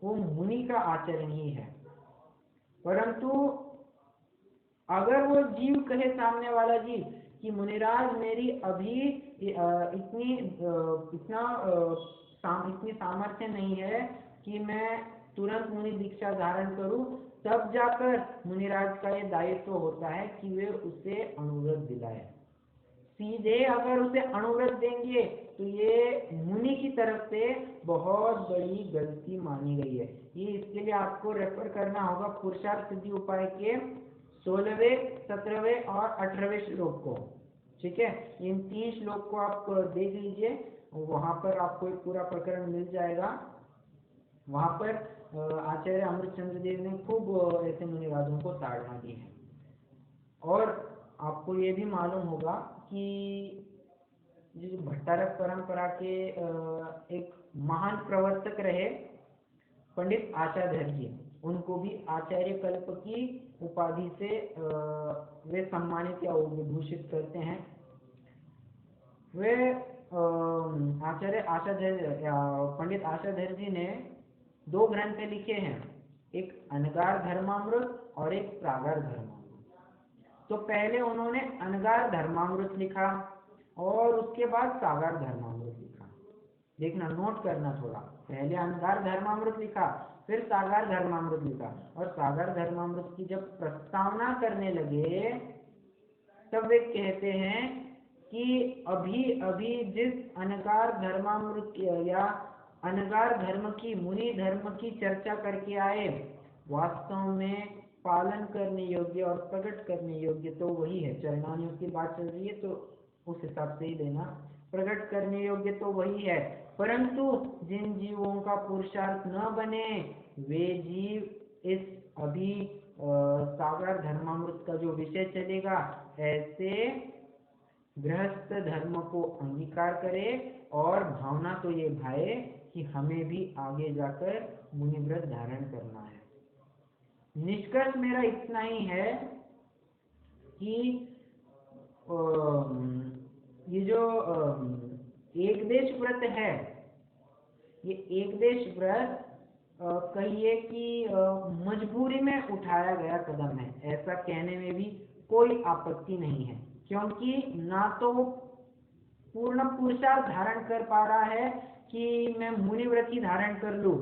वो मुनि का आचरण ही है, परंतु अगर वो जीव कहे, सामने वाला जीव, कि मुनिराज मेरी अभी इतनी सामर्थ्य नहीं है कि मैं तुरंत मुनि दीक्षा धारण करूं, तब जाकर मुनिराज का ये दायित्व होता है कि वे उसे अनुव्रत दिलाए। सीधे अगर उसे अनुव्रत देंगे तो ये मुनि की तरफ से बहुत बड़ी गलती मानी गई है। ये इसके लिए आपको रेफर करना होगा पुरुषार्थ सिद्धि उपाय के 16वें, 17वें और 18वें श्लोक को। ठीक है, इन 3 श्लोक को आप देख लीजिए, वहां पर आपको एक पूरा प्रकरण मिल जाएगा। वहां पर आचार्य अमृतचंद्र देव ने खूब ऐसे मुनिराजों को ताड़ना दी है। और आपको ये भी मालूम होगा कि जो भट्टारक परंपरा के एक महान प्रवर्तक रहे पंडित आशाधर जी, उनको भी आचार्य कल्प की उपाधि से वे सम्मानित या विभूषित करते हैं। वे आचार्य आशाधर पंडित आशाधर जी ने 2 ग्रंथ लिखे हैं, एक अनगार धर्मामृत और एक प्रागार धर्मामृत। तो पहले उन्होंने अनगार धर्मामृत लिखा और उसके बाद सागार धर्मामृत लिखा। देखना, नोट करना थोड़ा, पहले अनगार धर्मामृत लिखा, फिर सागार धर्मामृत लिखा, और सागार धर्मामृत की जब प्रस्तावना करने लगे तब वे कहते हैं कि अभी अभी जिस अनगार धर्मामृत या अनगार धर्म की, मुनि धर्म की चर्चा करके आए, वास्तव में पालन करने योग्य और प्रकट करने योग्य तो वही है। चरणानियों की बात चल रही है तो उस हिसाब से ही लेना, प्रकट करने योग्य तो वही है, परंतु जिन जीवों का पुरुषार्थ न बने वे जीव इस अभी सागर धर्मामृत का जो विषय चलेगा ऐसे गृहस्थ धर्म को अंगीकार करे और भावना तो ये भाए कि हमें भी आगे जाकर मुनिव्रत धारण करना है। निष्कर्ष मेरा इतना ही है कि ये जो एक देश व्रत है, ये एक देश व्रत कहिए कि मजबूरी में उठाया गया कदम है, ऐसा कहने में भी कोई आपत्ति नहीं है, क्योंकि ना तो वो पूर्ण पुरुषार्थ धारण कर पा रहा है कि मैं मुनिव्रत ही धारण कर लूं,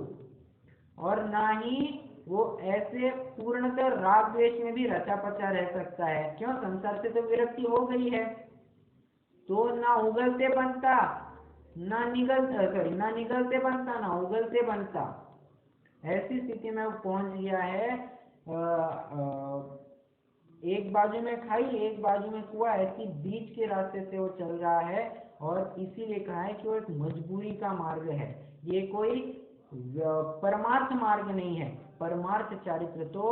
और ना ही वो ऐसे पूर्णतः राग द्वेष में भी रचा पचा रह सकता है। क्यों, संसार से तो विरक्ति हो गई है, तो ना उगलते बनता ना निगलते बनता ना उगलते बनता, ऐसी स्थिति में वो पहुंच गया है। एक बाजू में खाई एक बाजू में कुआं, ऐसी बीच के रास्ते से वो चल रहा है, और इसीलिए कहा है कि वो एक मजबूरी का मार्ग है, ये कोई परमार्थ मार्ग नहीं है। परमार्थ चारित्र तो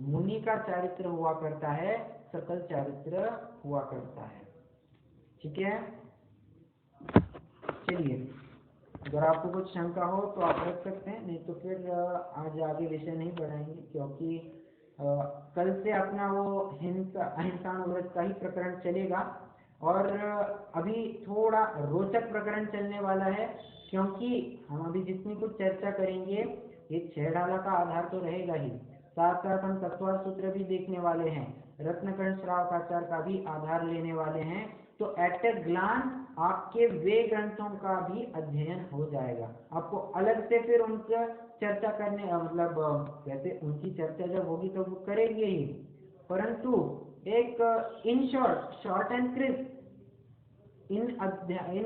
मुनि का चारित्र हुआ करता है, सकल चारित्र हुआ करता है। ठीक है, चलिए, अगर आपको कुछ शंका हो तो आप रख सकते हैं, नहीं तो फिर आज आगे विषय नहीं बढ़ाएंगे, क्योंकि कल से अपना वो अहिंसानुव्रत का ही प्रकरण चलेगा। और अभी थोड़ा रोचक प्रकरण चलने वाला है, क्योंकि हम अभी जितनी कुछ चर्चा करेंगे ये 6 ढाला का आधार तो रहेगा ही, साथ साथ हम तत्वार सूत्र भी देखने वाले हैं, रत्नकर्ण श्रावकाचार का भी आधार लेने वाले हैं। तो एट ए ग्लांस आपके वे ग्रंथों का भी अध्ययन हो जाएगा। आपको अलग से फिर उनका चर्चा करने मतलब वैसे उनकी चर्चा जब होगी तो वो करेंगे ही, परंतु एक इन शॉर्ट एंड क्रिस्प इन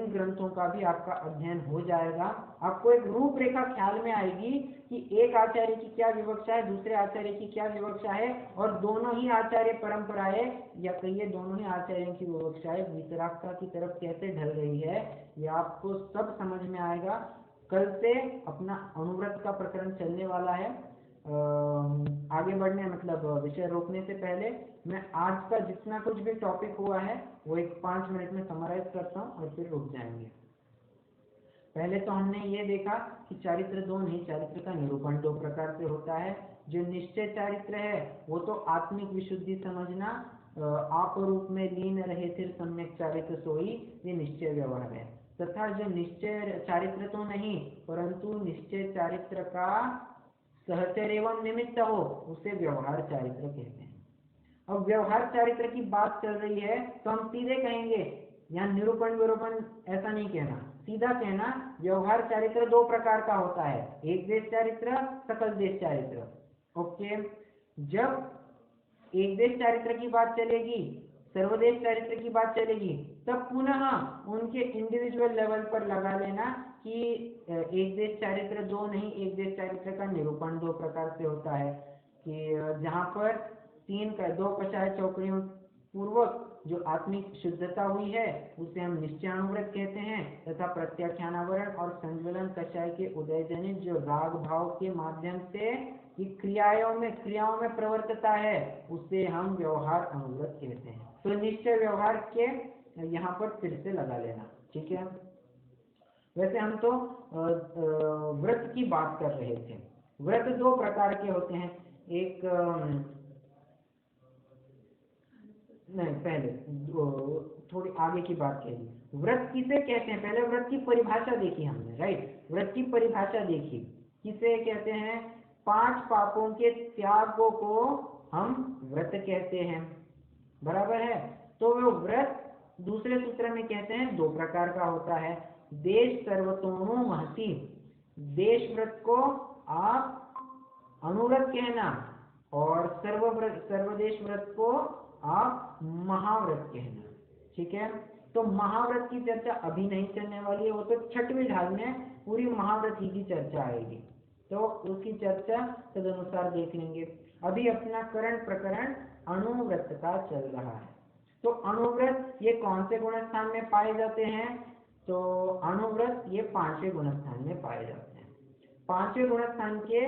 ग्रंथों का भी आपका अध्ययन हो जाएगा। आपको एक रूपरेखा ख्याल में आएगी कि एक आचार्य की क्या विवक्षा है, दूसरे आचार्य की क्या विवक्षा है, और दोनों ही आचार्य परंपराएं या कहिए दोनों ही आचार्यों की विवक्षाएं वितरागता की तरफ कैसे ढल रही है, ये आपको सब समझ में आएगा। कल से अपना अनुव्रत का प्रकरण चलने वाला है। आगे बढ़ने मतलब विषय रोकने से पहले मैं आज का जितना कुछ भी टॉपिक हुआ है वो एक 5 मिनट में समराइज करता हूँ और फिर रुक जाएंगे। पहले तो हमने ये देखा कि चारित्र दो नहीं, चारित्र का निरूपण 2 प्रकार से होता है। जो निश्चय चारित्र है वो तो आत्मिक विशुद्धि समझना, आप रूप में लीन रहे थे सम्यक चारित्र सोई, ये निश्चय व्यवहार है। तथा जो निश्चय चारित्र तो नहीं परंतु निश्चय चारित्र का सहचर एवं निमित्त हो उसे व्यवहार चारित्र कहते हैं। अब व्यवहार चारित्र की बात चल रही है तो हम सीधे कहेंगे, यहाँ निरूपण विरूपण ऐसा नहीं कहना, सीधा कहना व्यवहार चारित्र 2 प्रकार का होता है, एक देश चारित्र, सकल देश चारित्र। ओके, जब एक देश चारित्र की बात चलेगी, सर्वदेश चारित्र की बात चलेगी, तब पुनः उनके इंडिविजुअल लेवल पर लगा लेना कि एक देश चारित्र 2 नहीं, एक देश चारित्र का निरूपण 2 प्रकार से होता है। कि जहाँ पर 2 कषाय चौकड़ियों पूर्वक जो आत्मिक शुद्धता हुई है उसे हम निश्चयानुव्रत कहते हैं, तथा प्रत्याख्यानावरण और संज्वलन कषाय के उदय जनित जो राग भाव के माध्यम से क्रियाओं में प्रवर्तता है उसे हम व्यवहार अनुव्रत कहते हैं। तो निश्चय व्यवहार के यहाँ पर फिर से लगा लेना। ठीक है, वैसे हम तो व्रत की बात कर रहे थे। व्रत 2 प्रकार के होते हैं, एक नहीं, पहले थोड़ी आगे की बात कही। व्रत किसे कहते हैं, पहले व्रत की परिभाषा देखी हमने, राइट। व्रत की परिभाषा देखी, किसे कहते हैं, 5 पापों के त्यागों को हम व्रत कहते हैं, बराबर है। तो वो व्रत दूसरे सूत्र में कहते हैं 2 प्रकार का होता है, देश सर्वतोनु महति, देश व्रत को आप अनुव्रत कहना और सर्वदेश व्रत को आप महाव्रत कहना। ठीक है, तो महाव्रत की चर्चा अभी नहीं चलने वाली है, वो तो 6वीं ढाल में पूरी महाव्रत ही की चर्चा आएगी, तो उसकी चर्चा तदनुसार देख लेंगे। अभी अपना प्रकरण अनुव्रत का चल रहा है। तो अनुव्रत ये कौन से गुणस्थान में पाए जाते हैं, तो अनुव्रत ये 5वें गुणस्थान में पाए जाते हैं। 5वें गुणस्थान के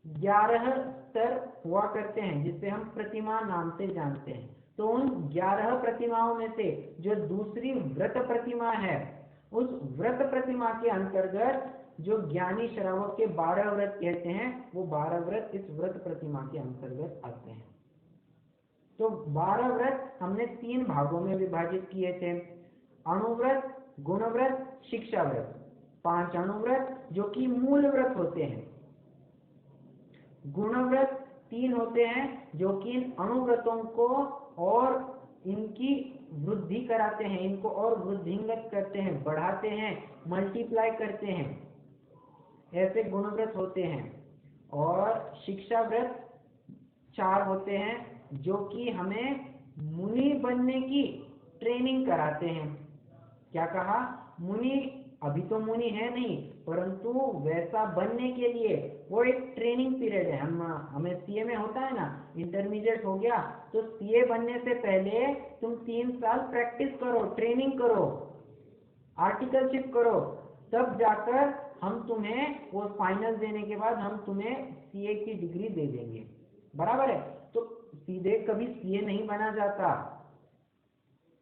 11 स्तर हुआ करते हैं जिसे हम प्रतिमा नाम से जानते हैं। तो उन 11 प्रतिमाओं में से जो दूसरी व्रत प्रतिमा है, उस व्रत प्रतिमा के अंतर्गत जो ज्ञानी श्रावक के 12 व्रत कहते हैं, वो 12 व्रत इस व्रत प्रतिमा के अंतर्गत आते हैं। तो 12 व्रत हमने 3 भागों में विभाजित किए थे, अणुव्रत, गुणव्रत, शिक्षा व्रत। 5 अणुव्रत जो कि मूल व्रत होते हैं, गुणव्रत 3 होते हैं जो कि इन अणुव्रतों को और इनकी वृद्धि कराते हैं, इनको और वृद्धिंगत करते हैं, बढ़ाते हैं, मल्टीप्लाई करते हैं, ऐसे गुणव्रत होते हैं। और शिक्षा व्रत 4 होते हैं जो कि हमें मुनि बनने की ट्रेनिंग कराते हैं। क्या कहा, मुनि अभी तो मुनि है नहीं, परंतु वैसा बनने के लिए वो एक ट्रेनिंग पीरियड है। हमें सीए में होता है ना, इंटरमीडिएट हो गया तो सीए बनने से पहले तुम 3 साल प्रैक्टिस करो, ट्रेनिंग करो, आर्टिकलशिप करो, तब जाकर हम तुम्हें वो फाइनल देने के बाद हम तुम्हें सीए की डिग्री दे देंगे, बराबर है। तो सीधे कभी सीए नहीं बना जाता,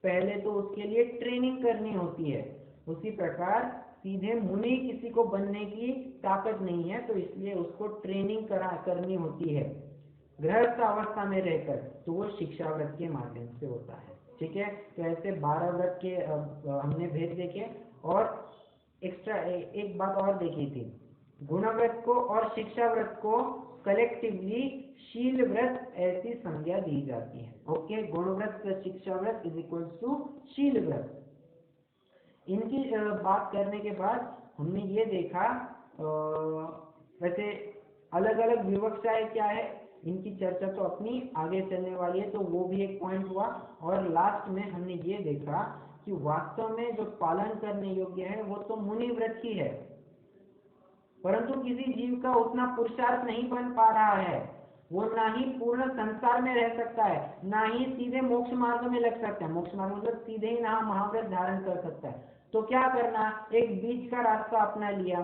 पहले तो उसके लिए ट्रेनिंग करनी होती है। उसी प्रकार सीधे मुनि किसी को बनने की ताकत नहीं है, तो इसलिए उसको ट्रेनिंग करनी होती है गृहस्थ अवस्था में रहकर, तो वो शिक्षा व्रत के माध्यम से होता है। ठीक है, तो ऐसे 12 व्रत के हमने भेद देखे। और एक्स्ट्रा एक बात और देखी थी, गुण व्रत को और शिक्षा व्रत को कलेक्टिवली शील व्रत ऐसी संज्ञा दी जाती है। ओके, गुण व्रत प्लस शिक्षा व्रत इज इक्वल टू शील व्रत। इनकी बात करने के बाद हमने ये देखा, वैसे अलग अलग विवक्षाएं क्या है इनकी चर्चा तो अपनी आगे चलने वाली है, तो वो भी एक पॉइंट हुआ। और लास्ट में हमने ये देखा कि वास्तव में जो पालन करने योग्य है वो तो मुनि व्रत ही है, परंतु किसी जीव का उतना पुरुषार्थ नहीं बन पा रहा है, वो ना ही पूर्ण संसार में रह सकता है, ना ही सीधे मोक्ष मार्ग में लग सकता है। मोक्ष मार्ग मतलब सीधे ही ना महाव्रत धारण कर सकता है। तो क्या करना, एक बीच का रास्ता अपना लिया,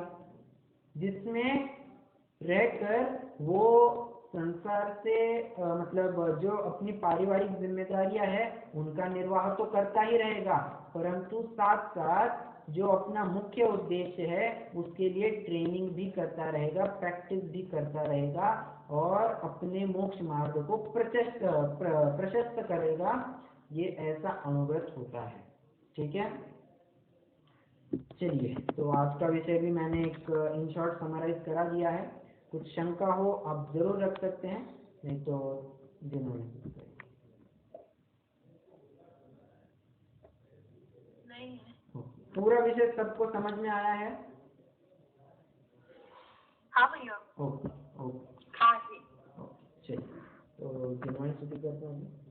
जिसमें रहकर वो संसार से मतलब जो अपनी पारिवारिक जिम्मेदारियां है उनका निर्वाह तो करता ही रहेगा, परंतु साथ साथ जो अपना मुख्य उद्देश्य है उसके लिए ट्रेनिंग भी करता रहेगा, प्रैक्टिस भी करता रहेगा और अपने मोक्ष मार्ग को प्रशस्त करेगा। ये ऐसा अनुव्रत होता है। ठीक है, चलिए, तो आज का विषय भी मैंने एक इन शॉर्ट समराइज करा दिया है। कुछ शंका हो आप जरूर रख सकते हैं, नहीं तो जिन्होंने नहीं पूरा विषय सबको समझ में आया है। हाँ भैया, ओके ओके हाँ जी। चलिए, तो जिन्होंने करते हैं